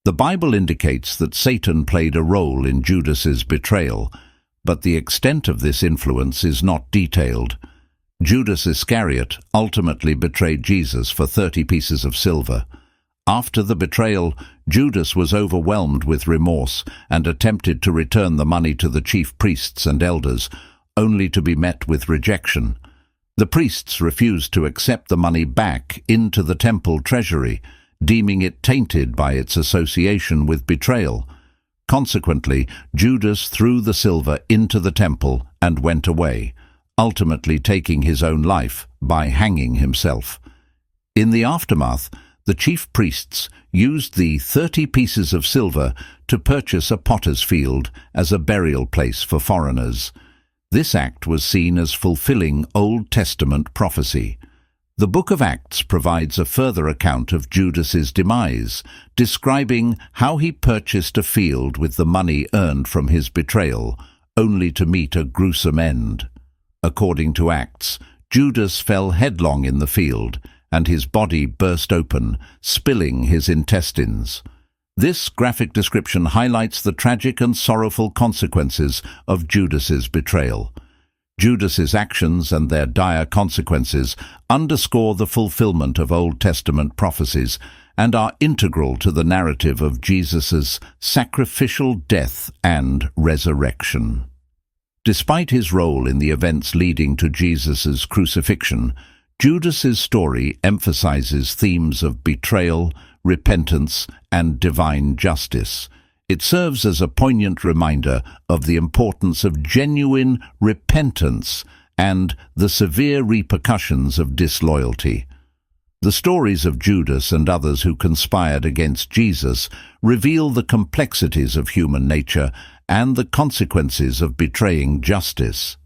The Bible indicates that Satan played a role in Judas's betrayal, but the extent of this influence is not detailed. Judas Iscariot ultimately betrayed Jesus for 30 pieces of silver. After the betrayal, Judas was overwhelmed with remorse and attempted to return the money to the chief priests and elders, only to be met with rejection. The priests refused to accept the money back into the temple treasury, deeming it tainted by its association with betrayal. Consequently, Judas threw the silver into the temple and went away, ultimately taking his own life by hanging himself. In the aftermath, the chief priests used the 30 pieces of silver to purchase a potter's field as a burial place for foreigners. This act was seen as fulfilling Old Testament prophecy. The Book of Acts provides a further account of Judas's demise, describing how he purchased a field with the money earned from his betrayal, only to meet a gruesome end. According to Acts, Judas fell headlong in the field, and his body burst open, spilling his intestines. This graphic description highlights the tragic and sorrowful consequences of Judas's betrayal. Judas's actions and their dire consequences underscore the fulfillment of Old Testament prophecies and are integral to the narrative of Jesus' sacrificial death and resurrection. Despite his role in the events leading to Jesus' crucifixion, Judas's story emphasizes themes of betrayal, repentance, and divine justice. It serves as a poignant reminder of the importance of genuine repentance and the severe repercussions of disloyalty. The stories of Judas and others who conspired against Jesus reveal the complexities of human nature and the consequences of betraying justice.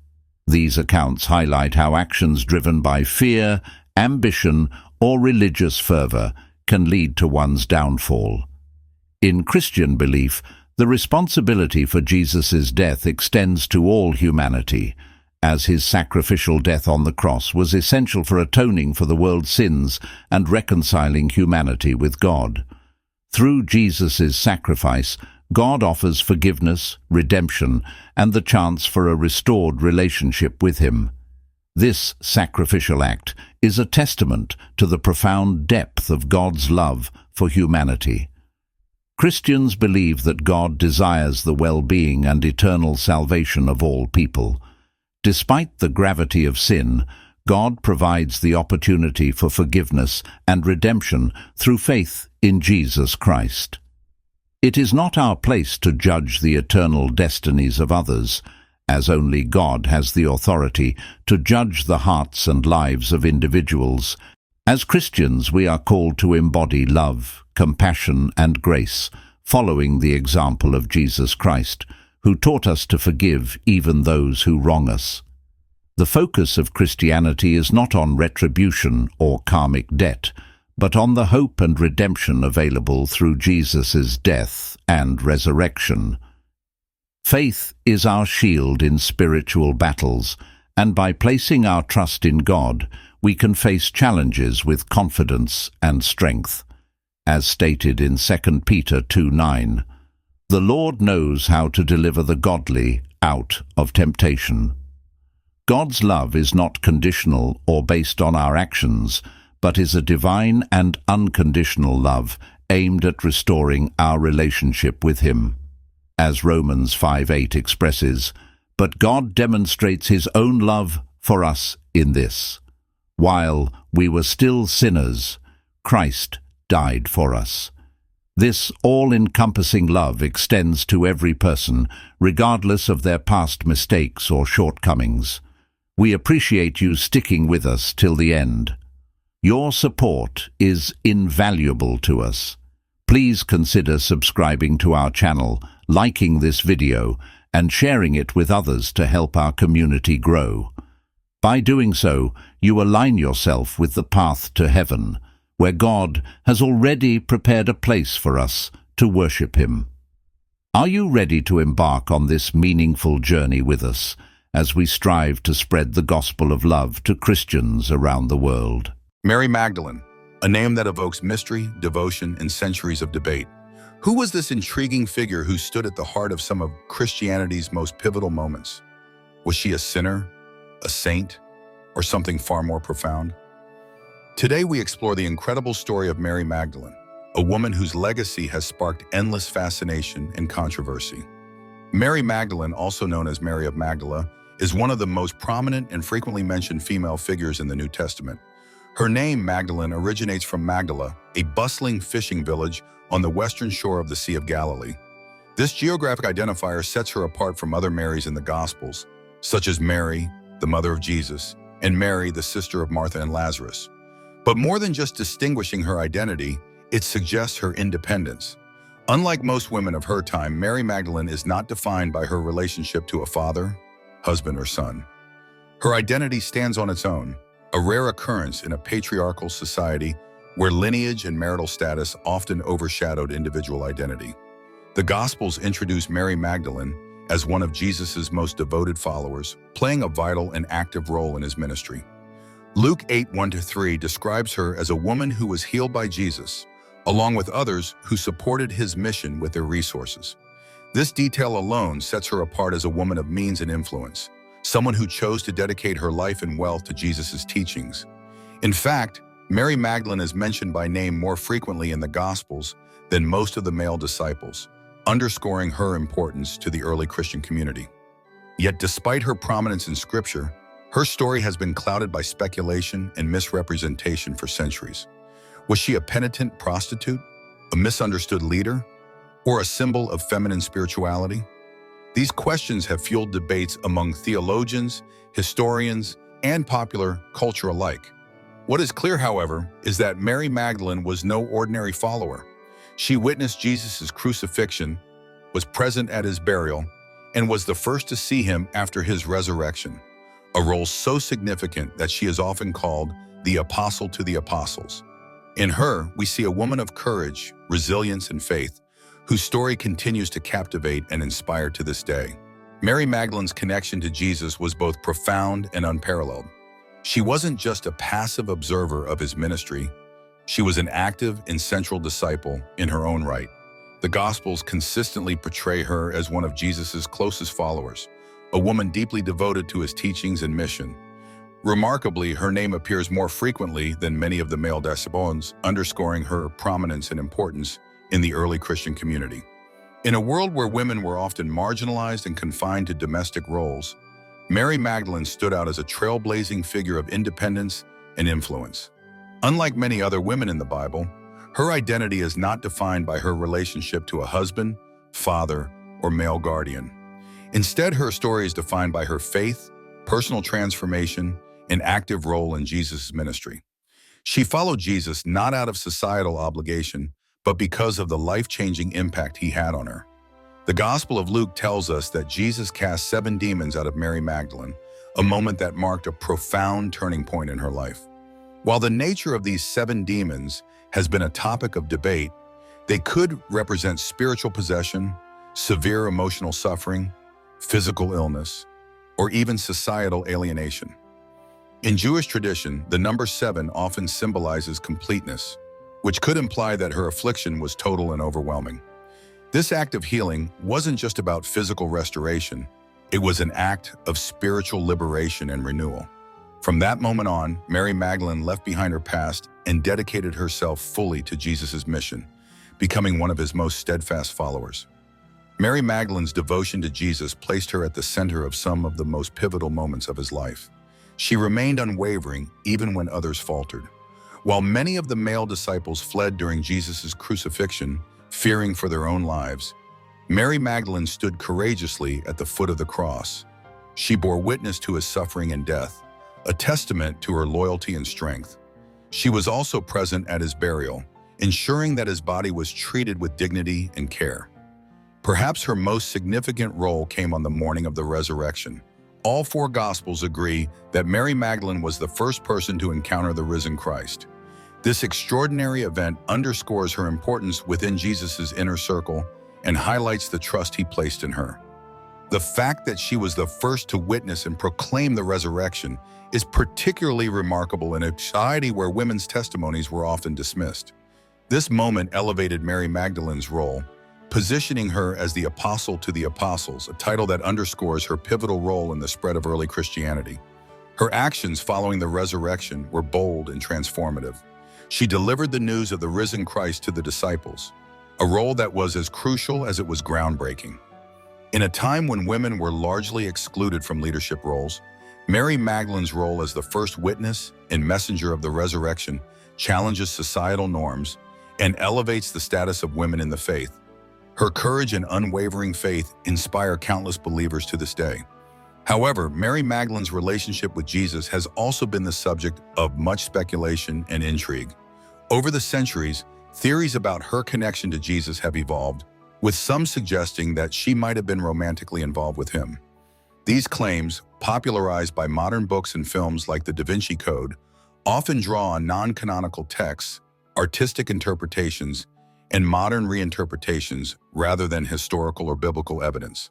These accounts highlight how actions driven by fear, ambition, or religious fervor can lead to one's downfall. In Christian belief, the responsibility for Jesus' death extends to all humanity, as his sacrificial death on the cross was essential for atoning for the world's sins and reconciling humanity with God. Through Jesus' sacrifice, God offers forgiveness, redemption, and the chance for a restored relationship with him. This sacrificial act is a testament to the profound depth of God's love for humanity. Christians believe that God desires the well-being and eternal salvation of all people. Despite the gravity of sin, God provides the opportunity for forgiveness and redemption through faith in Jesus Christ. It is not our place to judge the eternal destinies of others, as only God has the authority to judge the hearts and lives of individuals. As Christians, we are called to embody love, compassion, and grace, following the example of Jesus Christ, who taught us to forgive even those who wrong us. The focus of Christianity is not on retribution or karmic debt, but on the hope and redemption available through Jesus' death and resurrection. Faith is our shield in spiritual battles, and by placing our trust in God, we can face challenges with confidence and strength. As stated in 2 Peter 2:9, The Lord knows how to deliver the godly out of temptation. God's love is not conditional or based on our actions, but is a divine and unconditional love aimed at restoring our relationship with Him. As Romans 5:8 expresses, "But God demonstrates His own love for us in this: while we were still sinners, Christ died for us." This all-encompassing love extends to every person, regardless of their past mistakes or shortcomings. We appreciate you sticking with us till the end. Your support is invaluable to us. Please consider subscribing to our channel, liking this video, and sharing it with others to help our community grow. By doing so, you align yourself with the path to heaven, where God has already prepared a place for us to worship Him. Are you ready to embark on this meaningful journey with us as we strive to spread the gospel of love to Christians around the world? Mary Magdalene, a name that evokes mystery, devotion, and centuries of debate. Who was this intriguing figure who stood at the heart of some of Christianity's most pivotal moments? Was she a sinner, a saint, or something far more profound? Today we explore the incredible story of Mary Magdalene, a woman whose legacy has sparked endless fascination and controversy. Mary Magdalene, also known as Mary of Magdala, is one of the most prominent and frequently mentioned female figures in the New Testament. Her name, Magdalene, originates from Magdala, a bustling fishing village on the western shore of the Sea of Galilee. This geographic identifier sets her apart from other Marys in the Gospels, such as Mary, the mother of Jesus, and Mary, the sister of Martha and Lazarus. But more than just distinguishing her identity, it suggests her independence. Unlike most women of her time, Mary Magdalene is not defined by her relationship to a father, husband, or son. Her identity stands on its own, a rare occurrence in a patriarchal society where lineage and marital status often overshadowed individual identity. The Gospels introduce Mary Magdalene as one of Jesus' most devoted followers, playing a vital and active role in his ministry. Luke 8:1-3 describes her as a woman who was healed by Jesus, along with others who supported his mission with their resources. This detail alone sets her apart as a woman of means and influence, someone who chose to dedicate her life and wealth to Jesus' teachings. In fact, Mary Magdalene is mentioned by name more frequently in the Gospels than most of the male disciples, underscoring her importance to the early Christian community. Yet despite her prominence in Scripture, her story has been clouded by speculation and misrepresentation for centuries. Was she a penitent prostitute, a misunderstood leader, or a symbol of feminine spirituality? These questions have fueled debates among theologians, historians, and popular culture alike. What is clear, however, is that Mary Magdalene was no ordinary follower. She witnessed Jesus' crucifixion, was present at his burial, and was the first to see him after his resurrection, a role so significant that she is often called the Apostle to the Apostles. In her, we see a woman of courage, resilience, and faith, whose story continues to captivate and inspire to this day. Mary Magdalene's connection to Jesus was both profound and unparalleled. She wasn't just a passive observer of his ministry, she was an active and central disciple in her own right. The Gospels consistently portray her as one of Jesus' closest followers, a woman deeply devoted to his teachings and mission. Remarkably, her name appears more frequently than many of the male disciples, underscoring her prominence and importance in the early Christian community. In a world where women were often marginalized and confined to domestic roles, Mary Magdalene stood out as a trailblazing figure of independence and influence. Unlike many other women in the Bible, her identity is not defined by her relationship to a husband, father, or male guardian. Instead, her story is defined by her faith, personal transformation, and active role in Jesus' ministry. She followed Jesus not out of societal obligation, but because of the life-changing impact he had on her. The Gospel of Luke tells us that Jesus cast 7 demons out of Mary Magdalene, a moment that marked a profound turning point in her life. While the nature of these 7 demons has been a topic of debate, they could represent spiritual possession, severe emotional suffering, physical illness, or even societal alienation. In Jewish tradition, the number 7 often symbolizes completeness, which could imply that her affliction was total and overwhelming. This act of healing wasn't just about physical restoration, it was an act of spiritual liberation and renewal. From that moment on, Mary Magdalene left behind her past and dedicated herself fully to Jesus' mission, becoming one of his most steadfast followers. Mary Magdalene's devotion to Jesus placed her at the center of some of the most pivotal moments of his life. She remained unwavering even when others faltered. While many of the male disciples fled during Jesus' crucifixion, fearing for their own lives, Mary Magdalene stood courageously at the foot of the cross. She bore witness to his suffering and death, a testament to her loyalty and strength. She was also present at his burial, ensuring that his body was treated with dignity and care. Perhaps her most significant role came on the morning of the resurrection. All four Gospels agree that Mary Magdalene was the first person to encounter the risen Christ. This extraordinary event underscores her importance within Jesus' inner circle and highlights the trust he placed in her. The fact that she was the first to witness and proclaim the resurrection is particularly remarkable in a society where women's testimonies were often dismissed. This moment elevated Mary Magdalene's role, positioning her as the apostle to the apostles, a title that underscores her pivotal role in the spread of early Christianity. Her actions following the resurrection were bold and transformative. She delivered the news of the risen Christ to the disciples, a role that was as crucial as it was groundbreaking. In a time when women were largely excluded from leadership roles, Mary Magdalene's role as the first witness and messenger of the resurrection challenges societal norms and elevates the status of women in the faith. Her courage and unwavering faith inspire countless believers to this day. However, Mary Magdalene's relationship with Jesus has also been the subject of much speculation and intrigue. Over the centuries, theories about her connection to Jesus have evolved, with some suggesting that she might have been romantically involved with him. These claims, popularized by modern books and films like The Da Vinci Code, often draw on non-canonical texts, artistic interpretations, and modern reinterpretations rather than historical or biblical evidence.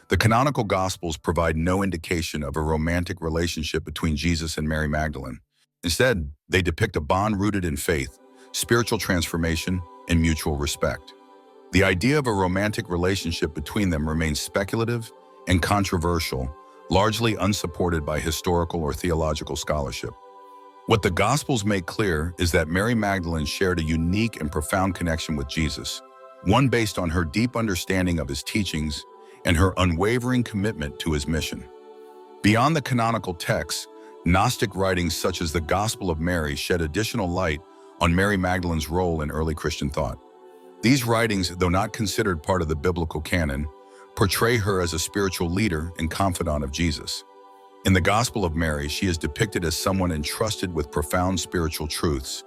The canonical Gospels provide no indication of a romantic relationship between Jesus and Mary Magdalene. Instead, they depict a bond rooted in faith, spiritual transformation, and mutual respect. The idea of a romantic relationship between them remains speculative and controversial, largely unsupported by historical or theological scholarship. What the Gospels make clear is that Mary Magdalene shared a unique and profound connection with Jesus, one based on her deep understanding of his teachings and her unwavering commitment to his mission. Beyond the canonical texts, Gnostic writings such as the Gospel of Mary shed additional light on Mary Magdalene's role in early Christian thought. These writings, though not considered part of the biblical canon, portray her as a spiritual leader and confidant of Jesus. In the Gospel of Mary, she is depicted as someone entrusted with profound spiritual truths,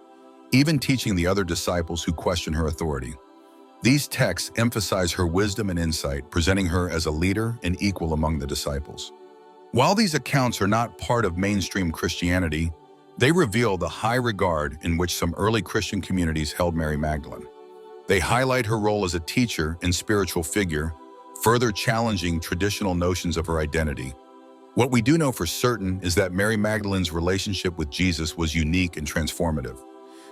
even teaching the other disciples who question her authority. These texts emphasize her wisdom and insight, presenting her as a leader and equal among the disciples. While these accounts are not part of mainstream Christianity, they reveal the high regard in which some early Christian communities held Mary Magdalene. They highlight her role as a teacher and spiritual figure, further challenging traditional notions of her identity. What we do know for certain is that Mary Magdalene's relationship with Jesus was unique and transformative.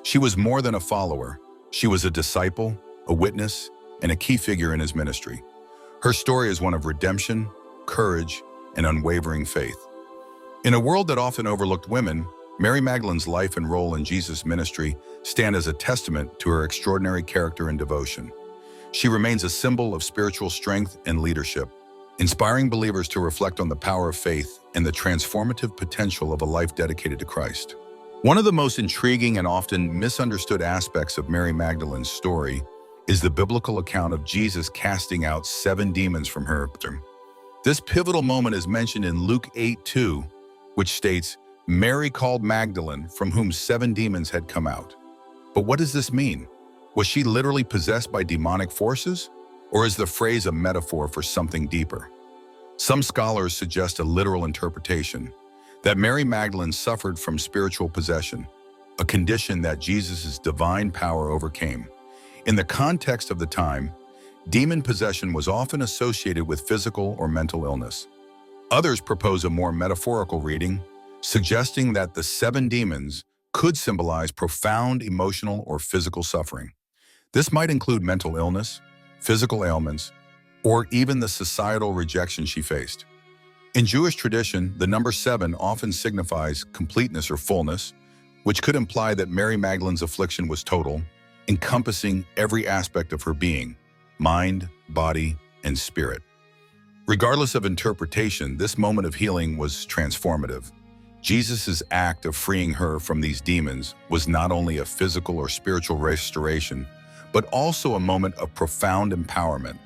She was more than a follower. She was a disciple, a witness, and a key figure in his ministry. Her story is one of redemption, courage, and unwavering faith. In a world that often overlooked women, Mary Magdalene's life and role in Jesus' ministry stand as a testament to her extraordinary character and devotion. She remains a symbol of spiritual strength and leadership, inspiring believers to reflect on the power of faith and the transformative potential of a life dedicated to Christ. One of the most intriguing and often misunderstood aspects of Mary Magdalene's story is the biblical account of Jesus casting out 7 demons from her. This pivotal moment is mentioned in Luke 8:2, which states, "Mary called Magdalene, from whom 7 demons had come out." But what does this mean? Was she literally possessed by demonic forces? Or is the phrase a metaphor for something deeper? Some scholars suggest a literal interpretation, that Mary Magdalene suffered from spiritual possession, a condition that Jesus' divine power overcame. In the context of the time, demon possession was often associated with physical or mental illness. Others propose a more metaphorical reading, suggesting that the 7 demons could symbolize profound emotional or physical suffering. This might include mental illness, physical ailments, or even the societal rejection she faced. In Jewish tradition, the number 7 often signifies completeness or fullness, which could imply that Mary Magdalene's affliction was total, encompassing every aspect of her being, mind, body, and spirit. Regardless of interpretation, this moment of healing was transformative. Jesus' act of freeing her from these demons was not only a physical or spiritual restoration, but also a moment of profound empowerment.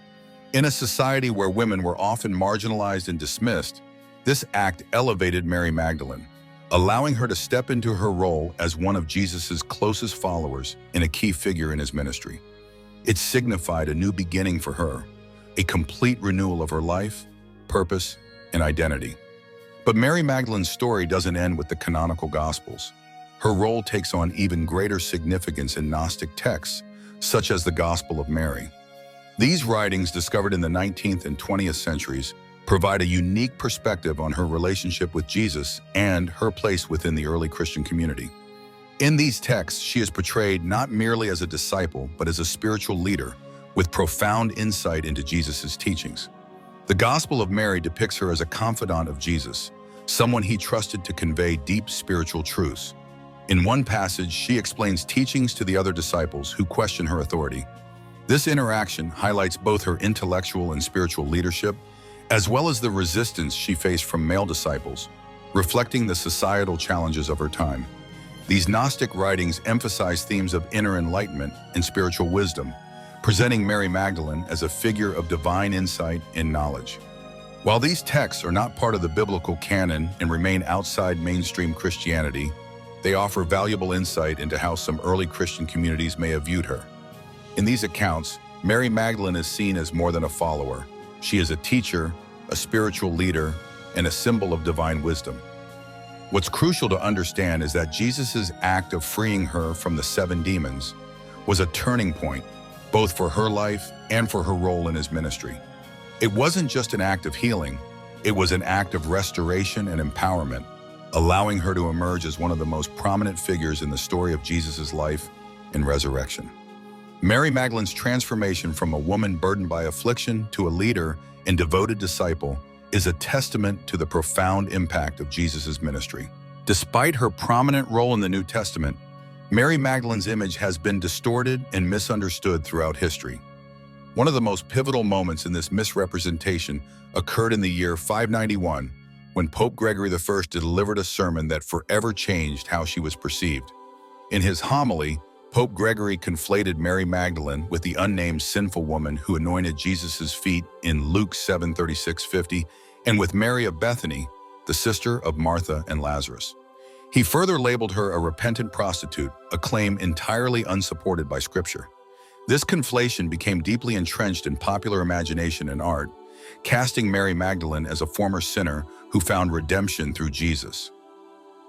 In a society where women were often marginalized and dismissed, this act elevated Mary Magdalene, allowing her to step into her role as one of Jesus' closest followers and a key figure in his ministry. It signified a new beginning for her, a complete renewal of her life, purpose, and identity. But Mary Magdalene's story doesn't end with the canonical Gospels. Her role takes on even greater significance in Gnostic texts, such as the Gospel of Mary. These writings, discovered in the 19th and 20th centuries, provide a unique perspective on her relationship with Jesus and her place within the early Christian community. In these texts, she is portrayed not merely as a disciple, but as a spiritual leader with profound insight into Jesus' teachings. The Gospel of Mary depicts her as a confidant of Jesus, someone he trusted to convey deep spiritual truths. In one passage, she explains teachings to the other disciples who question her authority. This interaction highlights both her intellectual and spiritual leadership, as well as the resistance she faced from male disciples, reflecting the societal challenges of her time. These Gnostic writings emphasize themes of inner enlightenment and spiritual wisdom, presenting Mary Magdalene as a figure of divine insight and knowledge. While these texts are not part of the biblical canon and remain outside mainstream Christianity, they offer valuable insight into how some early Christian communities may have viewed her. In these accounts, Mary Magdalene is seen as more than a follower. She is a teacher, a spiritual leader, and a symbol of divine wisdom. What's crucial to understand is that Jesus' act of freeing her from the 7 demons was a turning point, both for her life and for her role in his ministry. It wasn't just an act of healing, it was an act of restoration and empowerment, allowing her to emerge as one of the most prominent figures in the story of Jesus' life and resurrection. Mary Magdalene's transformation from a woman burdened by affliction to a leader and devoted disciple is a testament to the profound impact of Jesus' ministry. Despite her prominent role in the New Testament, Mary Magdalene's image has been distorted and misunderstood throughout history. One of the most pivotal moments in this misrepresentation occurred in the year 591, when Pope Gregory I delivered a sermon that forever changed how she was perceived. In his homily, Pope Gregory conflated Mary Magdalene with the unnamed sinful woman who anointed Jesus' feet in Luke 7:36-50, and with Mary of Bethany, the sister of Martha and Lazarus. He further labeled her a repentant prostitute, a claim entirely unsupported by Scripture. This conflation became deeply entrenched in popular imagination and art, casting Mary Magdalene as a former sinner who found redemption through Jesus.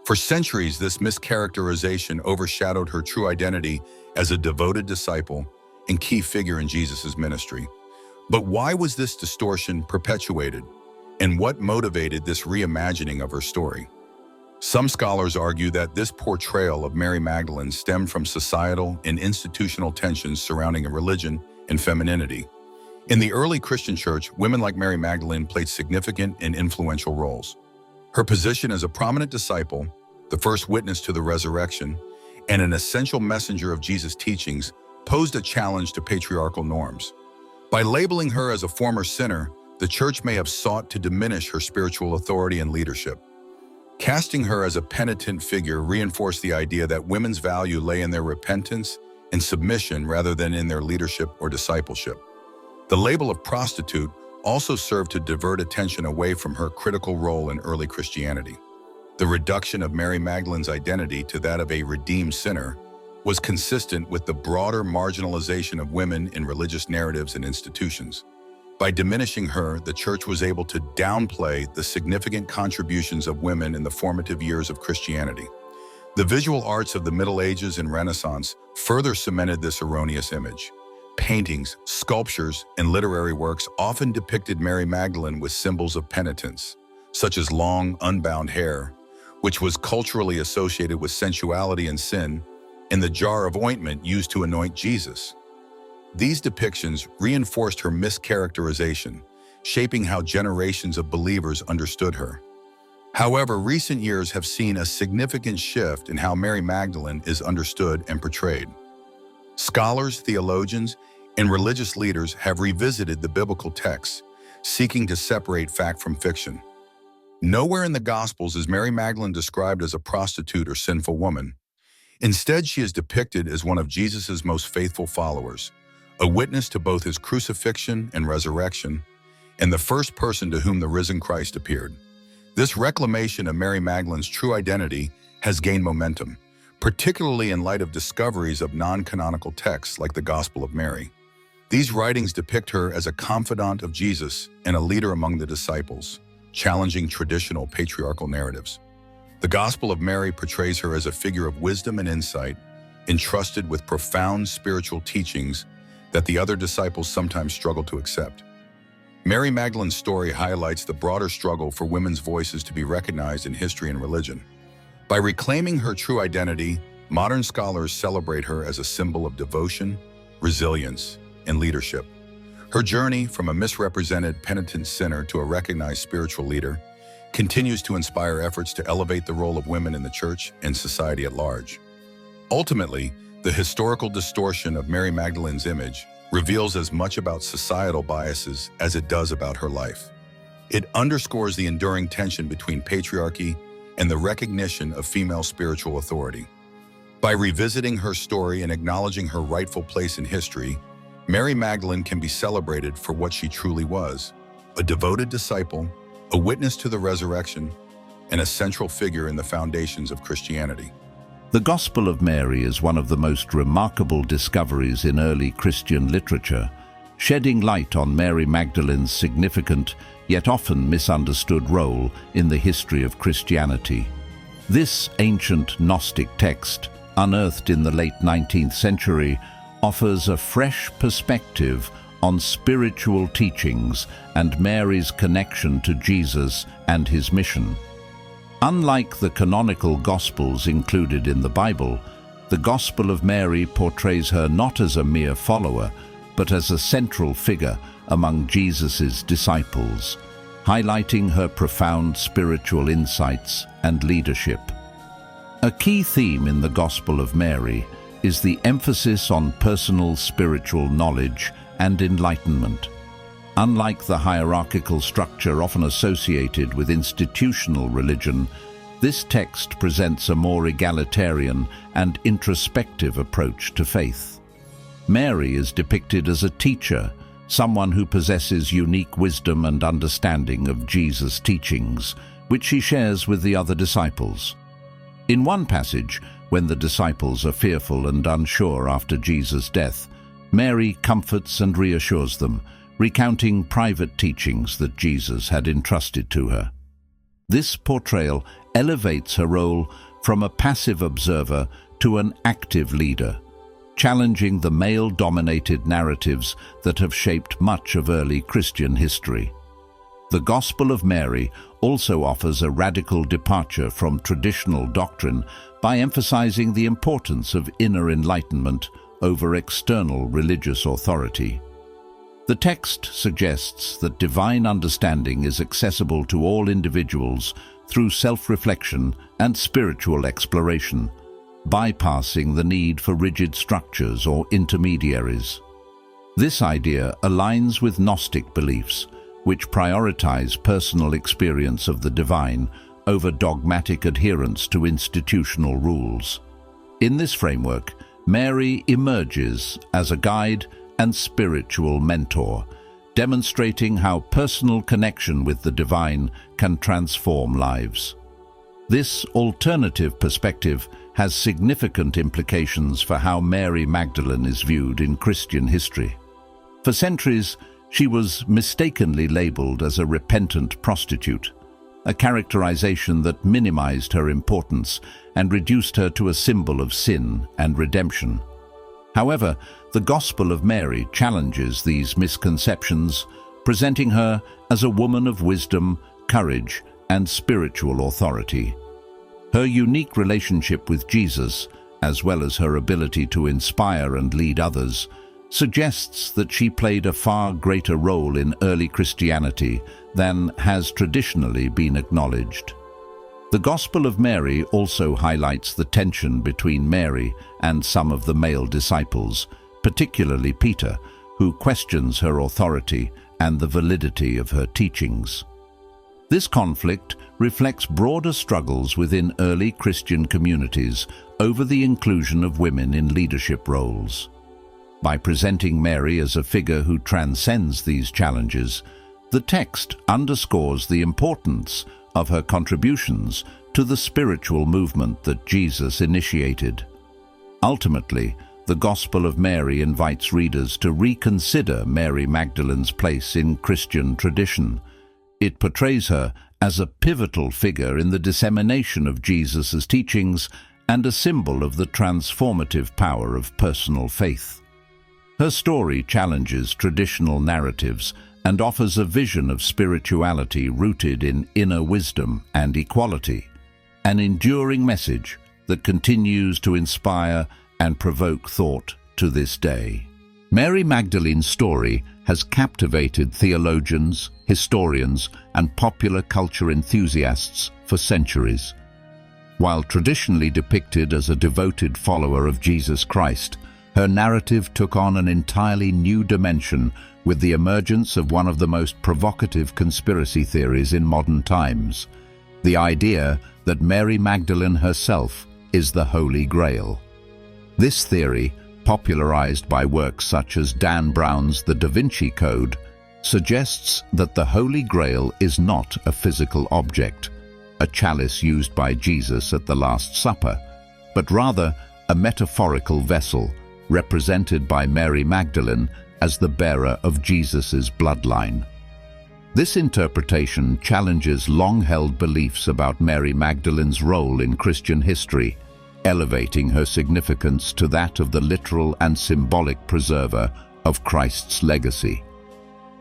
For centuries, this mischaracterization overshadowed her true identity as a devoted disciple and key figure in Jesus' ministry. But why was this distortion perpetuated? And what motivated this reimagining of her story? Some scholars argue that this portrayal of Mary Magdalene stemmed from societal and institutional tensions surrounding religion and femininity. In the early Christian church, women like Mary Magdalene played significant and influential roles. Her position as a prominent disciple, the first witness to the resurrection, and an essential messenger of Jesus' teachings posed a challenge to patriarchal norms. By labeling her as a former sinner, the church may have sought to diminish her spiritual authority and leadership. Casting her as a penitent figure reinforced the idea that women's value lay in their repentance and submission rather than in their leadership or discipleship. The label of prostitute also served to divert attention away from her critical role in early Christianity. The reduction of Mary Magdalene's identity to that of a redeemed sinner was consistent with the broader marginalization of women in religious narratives and institutions. By diminishing her, the church was able to downplay the significant contributions of women in the formative years of Christianity. The visual arts of the Middle Ages and Renaissance further cemented this erroneous image. Paintings, sculptures, and literary works often depicted Mary Magdalene with symbols of penitence, such as long, unbound hair, which was culturally associated with sensuality and sin, and the jar of ointment used to anoint Jesus. These depictions reinforced her mischaracterization, shaping how generations of believers understood her. However, recent years have seen a significant shift in how Mary Magdalene is understood and portrayed. Scholars, theologians, and religious leaders have revisited the biblical texts, seeking to separate fact from fiction. Nowhere in the Gospels is Mary Magdalene described as a prostitute or sinful woman. Instead, she is depicted as one of Jesus' most faithful followers, a witness to both his crucifixion and resurrection, and the first person to whom the risen Christ appeared. This reclamation of Mary Magdalene's true identity has gained momentum, particularly in light of discoveries of non-canonical texts like the Gospel of Mary. These writings depict her as a confidant of Jesus and a leader among the disciples, challenging traditional patriarchal narratives. The Gospel of Mary portrays her as a figure of wisdom and insight, entrusted with profound spiritual teachings that the other disciples sometimes struggle to accept. Mary Magdalene's story highlights the broader struggle for women's voices to be recognized in history and religion. By reclaiming her true identity, modern scholars celebrate her as a symbol of devotion, resilience, and leadership. Her journey from a misrepresented penitent sinner to a recognized spiritual leader continues to inspire efforts to elevate the role of women in the church and society at large. Ultimately, the historical distortion of Mary Magdalene's image reveals as much about societal biases as it does about her life. It underscores the enduring tension between patriarchy and the recognition of female spiritual authority. By revisiting her story and acknowledging her rightful place in history, Mary Magdalene can be celebrated for what she truly was: a devoted disciple, a witness to the resurrection, and a central figure in the foundations of Christianity. The Gospel of Mary is one of the most remarkable discoveries in early Christian literature, shedding light on Mary Magdalene's significant, yet often misunderstood role in the history of Christianity. This ancient Gnostic text, unearthed in the late 19th century, offers a fresh perspective on spiritual teachings and Mary's connection to Jesus and his mission. Unlike the canonical Gospels included in the Bible, the Gospel of Mary portrays her not as a mere follower, but as a central figure among Jesus' disciples, highlighting her profound spiritual insights and leadership. A key theme in the Gospel of Mary is the emphasis on personal spiritual knowledge and enlightenment. Unlike the hierarchical structure often associated with institutional religion, this text presents a more egalitarian and introspective approach to faith. Mary is depicted as a teacher, someone who possesses unique wisdom and understanding of Jesus' teachings, which she shares with the other disciples. In one passage, when the disciples are fearful and unsure after Jesus' death, Mary comforts and reassures them, recounting private teachings that Jesus had entrusted to her. This portrayal elevates her role from a passive observer to an active leader, challenging the male-dominated narratives that have shaped much of early Christian history. The Gospel of Mary also offers a radical departure from traditional doctrine by emphasizing the importance of inner enlightenment over external religious authority. The text suggests that divine understanding is accessible to all individuals through self-reflection and spiritual exploration, bypassing the need for rigid structures or intermediaries. This idea aligns with Gnostic beliefs, which prioritize personal experience of the divine over dogmatic adherence to institutional rules. In this framework, Mary emerges as a guide and spiritual mentor, demonstrating how personal connection with the divine can transform lives. This alternative perspective has significant implications for how Mary Magdalene is viewed in Christian history. For centuries, she was mistakenly labeled as a repentant prostitute, a characterization that minimized her importance and reduced her to a symbol of sin and redemption. However, the Gospel of Mary challenges these misconceptions, presenting her as a woman of wisdom, courage, and spiritual authority. Her unique relationship with Jesus, as well as her ability to inspire and lead others, suggests that she played a far greater role in early Christianity than has traditionally been acknowledged. The Gospel of Mary also highlights the tension between Mary and some of the male disciples, particularly Peter, who questions her authority and the validity of her teachings. This conflict reflects broader struggles within early Christian communities over the inclusion of women in leadership roles. By presenting Mary as a figure who transcends these challenges, the text underscores the importance of her contributions to the spiritual movement that Jesus initiated. Ultimately, the Gospel of Mary invites readers to reconsider Mary Magdalene's place in Christian tradition. It portrays her as a pivotal figure in the dissemination of Jesus' teachings and a symbol of the transformative power of personal faith. Her story challenges traditional narratives and offers a vision of spirituality rooted in inner wisdom and equality, an enduring message that continues to inspire and provoke thought to this day. Mary Magdalene's story has captivated theologians, historians, and popular culture enthusiasts for centuries. While traditionally depicted as a devoted follower of Jesus Christ, her narrative took on an entirely new dimension with the emergence of one of the most provocative conspiracy theories in modern times: the idea that Mary Magdalene herself is the Holy Grail. This theory, popularized by works such as Dan Brown's The Da Vinci Code, suggests that the Holy Grail is not a physical object, a chalice used by Jesus at the Last Supper, but rather a metaphorical vessel represented by Mary Magdalene as the bearer of Jesus' bloodline. This interpretation challenges long-held beliefs about Mary Magdalene's role in Christian history, elevating her significance to that of the literal and symbolic preserver of Christ's legacy.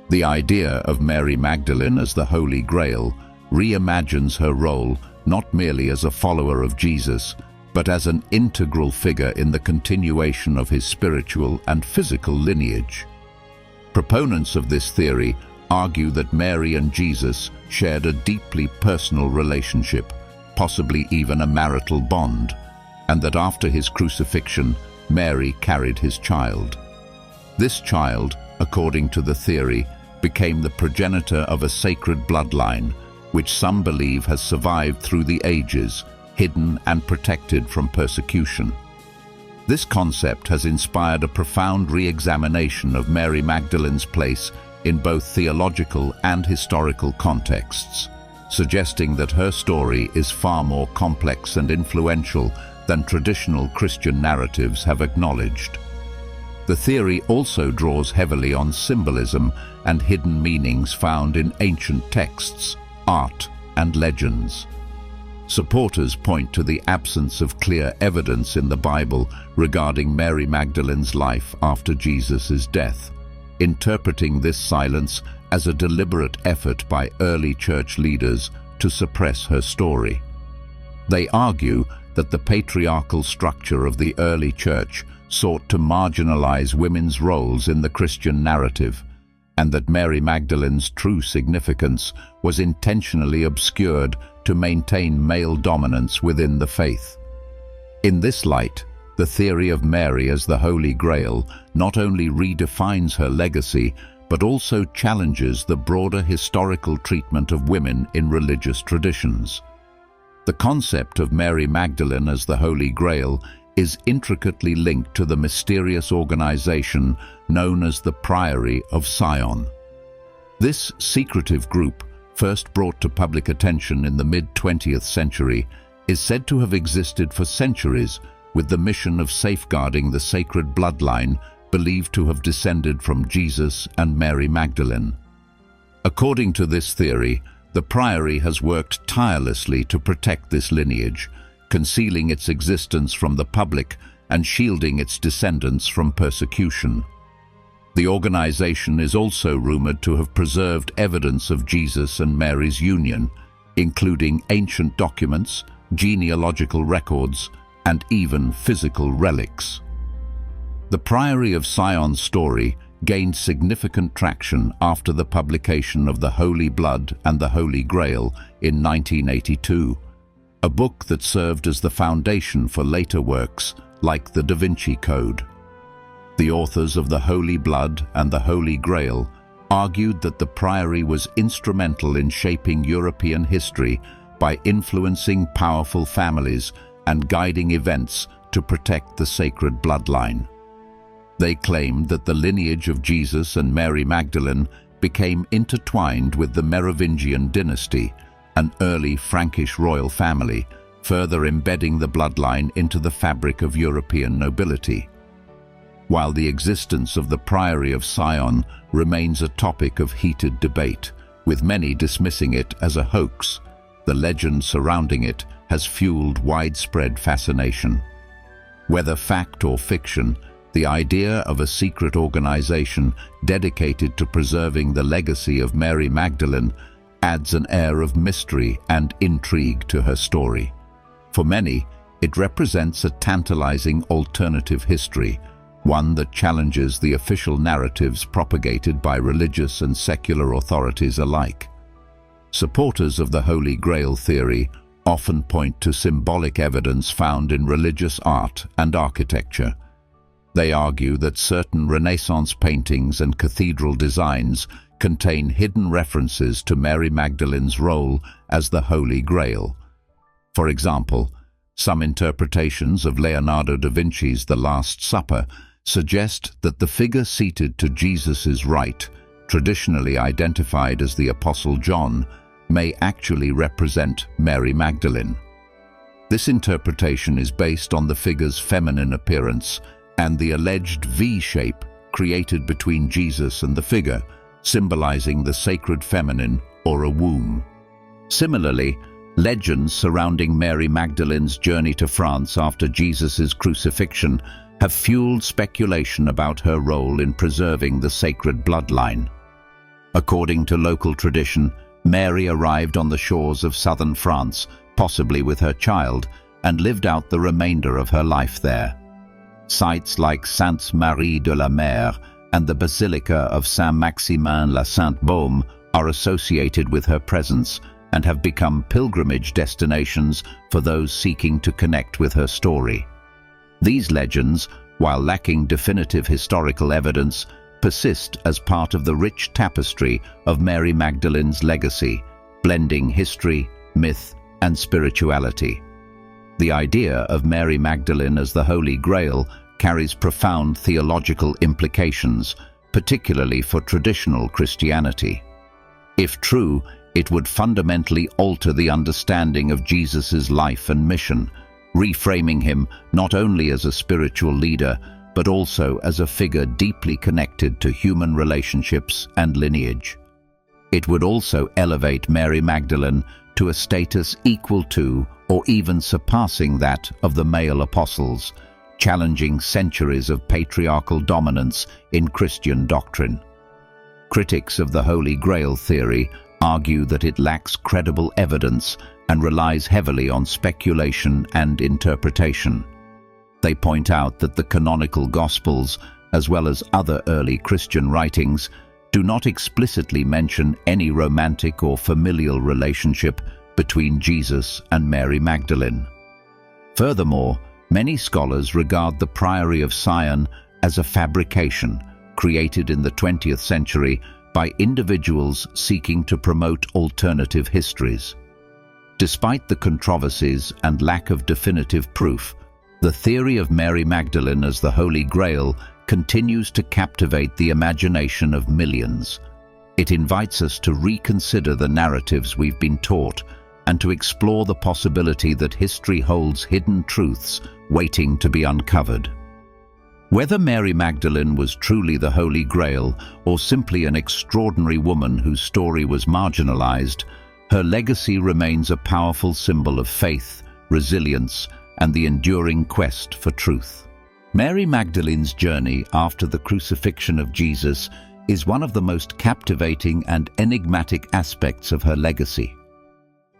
The idea of Mary Magdalene as the Holy Grail reimagines her role not merely as a follower of Jesus, but as an integral figure in the continuation of his spiritual and physical lineage. Proponents of this theory argue that Mary and Jesus shared a deeply personal relationship, possibly even a marital bond, and that after his crucifixion, Mary carried his child. This child, according to the theory, became the progenitor of a sacred bloodline, which some believe has survived through the ages, hidden and protected from persecution. This concept has inspired a profound re-examination of Mary Magdalene's place in both theological and historical contexts, suggesting that her story is far more complex and influential than traditional Christian narratives have acknowledged. The theory also draws heavily on symbolism and hidden meanings found in ancient texts, art, and legends. Supporters point to the absence of clear evidence in the Bible regarding Mary Magdalene's life after Jesus' death, interpreting this silence as a deliberate effort by early church leaders to suppress her story. They argue that the patriarchal structure of the early church sought to marginalize women's roles in the Christian narrative, and that Mary Magdalene's true significance was intentionally obscured to maintain male dominance within the faith. In this light, the theory of Mary as the Holy Grail not only redefines her legacy, but also challenges the broader historical treatment of women in religious traditions. The concept of Mary Magdalene as the Holy Grail is intricately linked to the mysterious organization known as the Priory of Sion. This secretive group, first brought to public attention in the mid-20th century, is said to have existed for centuries with the mission of safeguarding the sacred bloodline believed to have descended from Jesus and Mary Magdalene. According to this theory, the Priory has worked tirelessly to protect this lineage, concealing its existence from the public and shielding its descendants from persecution. The organization is also rumored to have preserved evidence of Jesus and Mary's union, including ancient documents, genealogical records, and even physical relics. The Priory of Sion's story gained significant traction after the publication of The Holy Blood and the Holy Grail in 1982, a book that served as the foundation for later works like the Da Vinci Code. The authors of The Holy Blood and the Holy Grail argued that the Priory was instrumental in shaping European history by influencing powerful families and guiding events to protect the sacred bloodline. They claimed that the lineage of Jesus and Mary Magdalene became intertwined with the Merovingian dynasty, an early Frankish royal family, further embedding the bloodline into the fabric of European nobility. While the existence of the Priory of Sion remains a topic of heated debate, with many dismissing it as a hoax, the legend surrounding it has fueled widespread fascination. Whether fact or fiction, the idea of a secret organization dedicated to preserving the legacy of Mary Magdalene adds an air of mystery and intrigue to her story. For many, it represents a tantalizing alternative history, one that challenges the official narratives propagated by religious and secular authorities alike. Supporters of the Holy Grail theory often point to symbolic evidence found in religious art and architecture. They argue that certain Renaissance paintings and cathedral designs contain hidden references to Mary Magdalene's role as the Holy Grail. For example, some interpretations of Leonardo da Vinci's The Last Supper suggest that the figure seated to Jesus' right, traditionally identified as the Apostle John, may actually represent Mary Magdalene. This interpretation is based on the figure's feminine appearance and the alleged V shape created between Jesus and the figure, symbolizing the sacred feminine or a womb. Similarly, legends surrounding Mary Magdalene's journey to France after Jesus' crucifixion have fueled speculation about her role in preserving the sacred bloodline. According to local tradition, Mary arrived on the shores of southern France, possibly with her child, and lived out the remainder of her life there. Sites like Sainte-Marie de la Mer and the Basilica of Saint-Maximin-la-Sainte-Baume are associated with her presence and have become pilgrimage destinations for those seeking to connect with her story. These legends, while lacking definitive historical evidence, persist as part of the rich tapestry of Mary Magdalene's legacy, blending history, myth, and spirituality. The idea of Mary Magdalene as the Holy Grail carries profound theological implications, particularly for traditional Christianity. If true, it would fundamentally alter the understanding of Jesus' life and mission, reframing him not only as a spiritual leader, but also as a figure deeply connected to human relationships and lineage. It would also elevate Mary Magdalene to a status equal to or even surpassing that of the male apostles, challenging centuries of patriarchal dominance in Christian doctrine. Critics of the Holy Grail theory argue that it lacks credible evidence and relies heavily on speculation and interpretation. They point out that the canonical Gospels, as well as other early Christian writings, do not explicitly mention any romantic or familial relationship between Jesus and Mary Magdalene. Furthermore, many scholars regard the Priory of Sion as a fabrication created in the 20th century by individuals seeking to promote alternative histories. Despite the controversies and lack of definitive proof, the theory of Mary Magdalene as the Holy Grail continues to captivate the imagination of millions. It invites us to reconsider the narratives we've been taught and to explore the possibility that history holds hidden truths waiting to be uncovered. Whether Mary Magdalene was truly the Holy Grail or simply an extraordinary woman whose story was marginalized, her legacy remains a powerful symbol of faith, resilience, and the enduring quest for truth. Mary Magdalene's journey after the crucifixion of Jesus is one of the most captivating and enigmatic aspects of her legacy.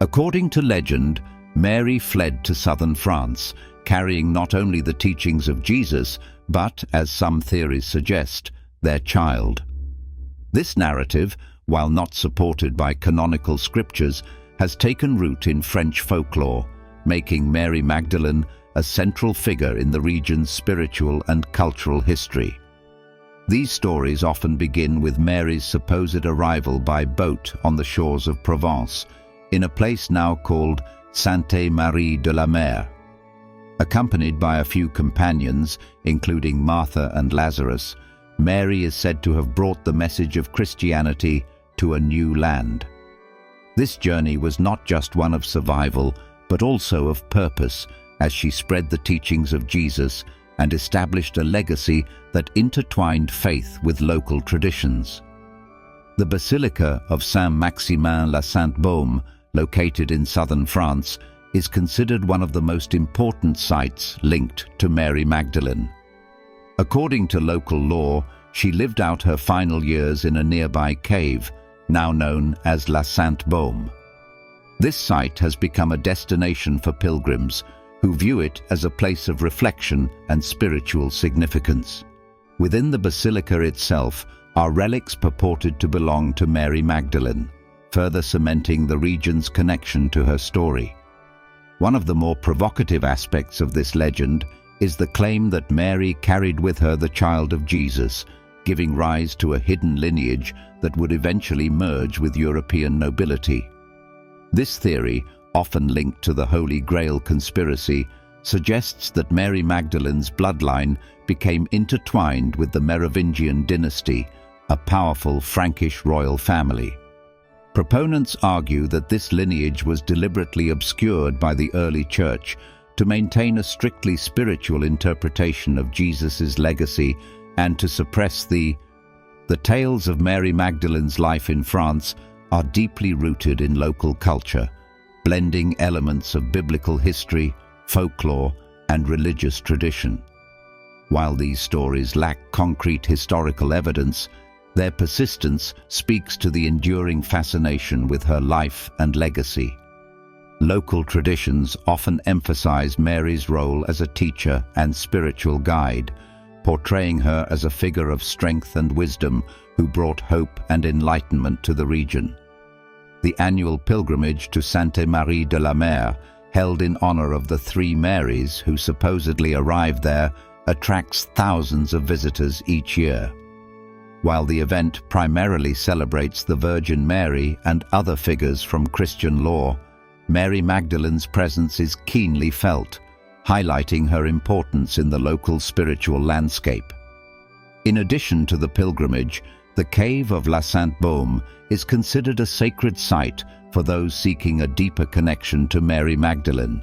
According to legend, Mary fled to southern France, carrying not only the teachings of Jesus, but, as some theories suggest, their child. This narrative, while not supported by canonical scriptures, has taken root in French folklore, making Mary Magdalene a central figure in the region's spiritual and cultural history. These stories often begin with Mary's supposed arrival by boat on the shores of Provence, in a place now called Sainte-Marie de la Mer. Accompanied by a few companions, including Martha and Lazarus, Mary is said to have brought the message of Christianity to a new land. This journey was not just one of survival, but also of purpose, as she spread the teachings of Jesus and established a legacy that intertwined faith with local traditions. The Basilica of Saint-Maximin-la-Sainte-Baume, located in southern France, is considered one of the most important sites linked to Mary Magdalene. According to local law, she lived out her final years in a nearby cave, now known as La Sainte-Baume. This site has become a destination for pilgrims, who view it as a place of reflection and spiritual significance. Within the basilica itself are relics purported to belong to Mary Magdalene, further cementing the region's connection to her story. One of the more provocative aspects of this legend is the claim that Mary carried with her the child of Jesus, giving rise to a hidden lineage that would eventually merge with European nobility. This theory, often linked to the Holy Grail conspiracy, suggests that Mary Magdalene's bloodline became intertwined with the Merovingian dynasty, a powerful Frankish royal family. Proponents argue that this lineage was deliberately obscured by the early church to maintain a strictly spiritual interpretation of Jesus' legacy and to suppress the tales of Mary Magdalene's life in France are deeply rooted in local culture, blending elements of biblical history, folklore, and religious tradition. While these stories lack concrete historical evidence, their persistence speaks to the enduring fascination with her life and legacy. Local traditions often emphasize Mary's role as a teacher and spiritual guide, portraying her as a figure of strength and wisdom who brought hope and enlightenment to the region. The annual pilgrimage to Sainte-Marie de la Mer, held in honor of the three Marys who supposedly arrived there, attracts thousands of visitors each year. While the event primarily celebrates the Virgin Mary and other figures from Christian lore, Mary Magdalene's presence is keenly felt, highlighting her importance in the local spiritual landscape. In addition to the pilgrimage, the cave of La Sainte-Baume is considered a sacred site for those seeking a deeper connection to Mary Magdalene.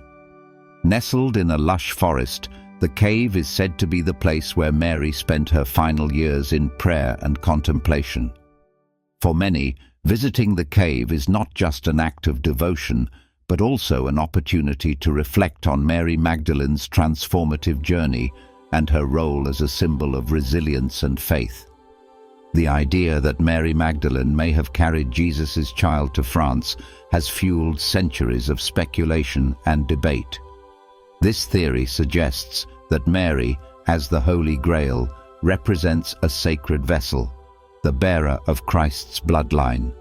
Nestled in a lush forest, the cave is said to be the place where Mary spent her final years in prayer and contemplation. For many, visiting the cave is not just an act of devotion, but also an opportunity to reflect on Mary Magdalene's transformative journey and her role as a symbol of resilience and faith. The idea that Mary Magdalene may have carried Jesus' child to France has fueled centuries of speculation and debate. This theory suggests that Mary, as the Holy Grail, represents a sacred vessel, the bearer of Christ's bloodline.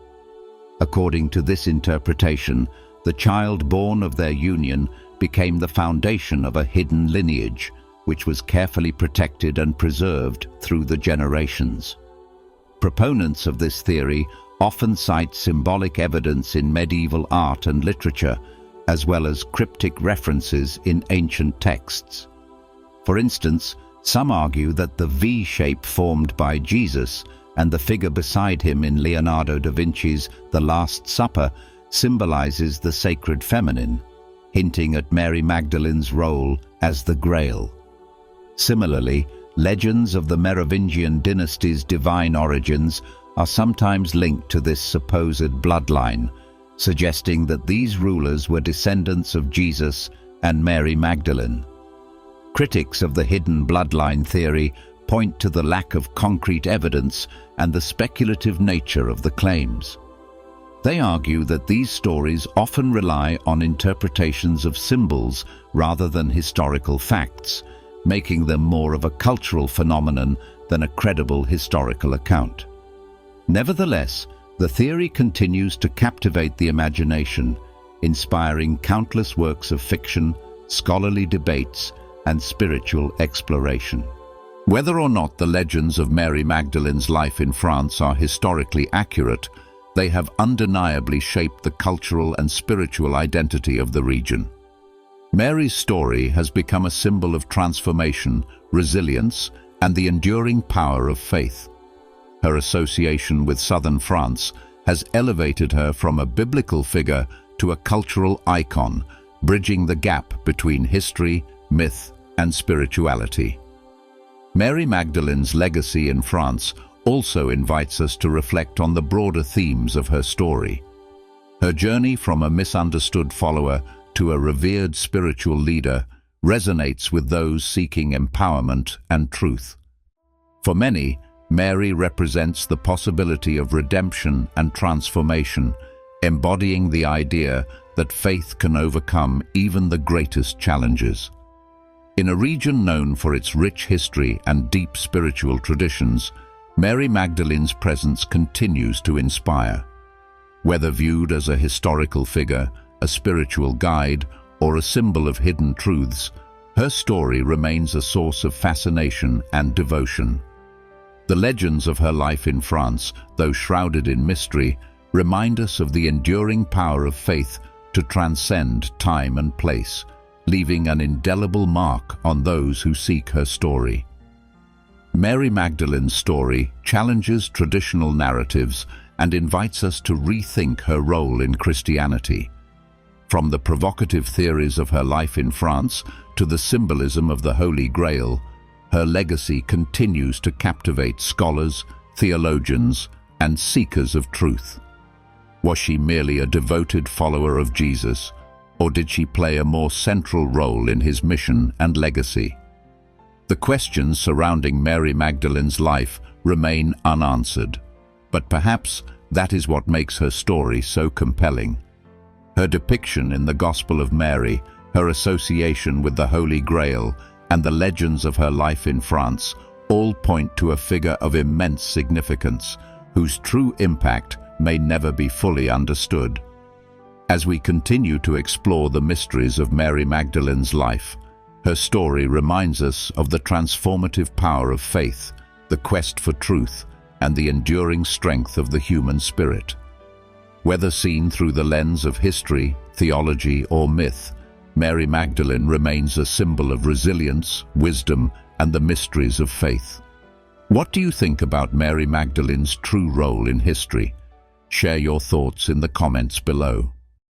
According to this interpretation, the child born of their union became the foundation of a hidden lineage, which was carefully protected and preserved through the generations. Proponents of this theory often cite symbolic evidence in medieval art and literature, as well as cryptic references in ancient texts. For instance, some argue that the V shape formed by Jesus and the figure beside him in Leonardo da Vinci's The Last Supper symbolizes the sacred feminine, hinting at Mary Magdalene's role as the Grail. Similarly, legends of the Merovingian dynasty's divine origins are sometimes linked to this supposed bloodline, suggesting that these rulers were descendants of Jesus and Mary Magdalene. Critics of the hidden bloodline theory point to the lack of concrete evidence and the speculative nature of the claims. They argue that these stories often rely on interpretations of symbols rather than historical facts, making them more of a cultural phenomenon than a credible historical account. Nevertheless, the theory continues to captivate the imagination, inspiring countless works of fiction, scholarly debates, and spiritual exploration. Whether or not the legends of Mary Magdalene's life in France are historically accurate, they have undeniably shaped the cultural and spiritual identity of the region. Mary's story has become a symbol of transformation, resilience, and the enduring power of faith. Her association with southern France has elevated her from a biblical figure to a cultural icon, bridging the gap between history, myth, and spirituality. Mary Magdalene's legacy in France also invites us to reflect on the broader themes of her story. Her journey from a misunderstood follower to a revered spiritual leader resonates with those seeking empowerment and truth. For many, Mary represents the possibility of redemption and transformation, embodying the idea that faith can overcome even the greatest challenges. In a region known for its rich history and deep spiritual traditions, Mary Magdalene's presence continues to inspire. Whether viewed as a historical figure, a spiritual guide, or a symbol of hidden truths, her story remains a source of fascination and devotion. The legends of her life in France, though shrouded in mystery, remind us of the enduring power of faith to transcend time and place, leaving an indelible mark on those who seek her story. Mary Magdalene's story challenges traditional narratives and invites us to rethink her role in Christianity. From the provocative theories of her life in France to the symbolism of the Holy Grail, her legacy continues to captivate scholars, theologians, and seekers of truth. Was she merely a devoted follower of Jesus, or did she play a more central role in his mission and legacy? The questions surrounding Mary Magdalene's life remain unanswered, but perhaps that is what makes her story so compelling. Her depiction in the Gospel of Mary, her association with the Holy Grail, and the legends of her life in France all point to a figure of immense significance, whose true impact may never be fully understood. As we continue to explore the mysteries of Mary Magdalene's life, her story reminds us of the transformative power of faith, the quest for truth, and the enduring strength of the human spirit. Whether seen through the lens of history, theology, or myth, Mary Magdalene remains a symbol of resilience, wisdom, and the mysteries of faith. What do you think about Mary Magdalene's true role in history? Share your thoughts in the comments below.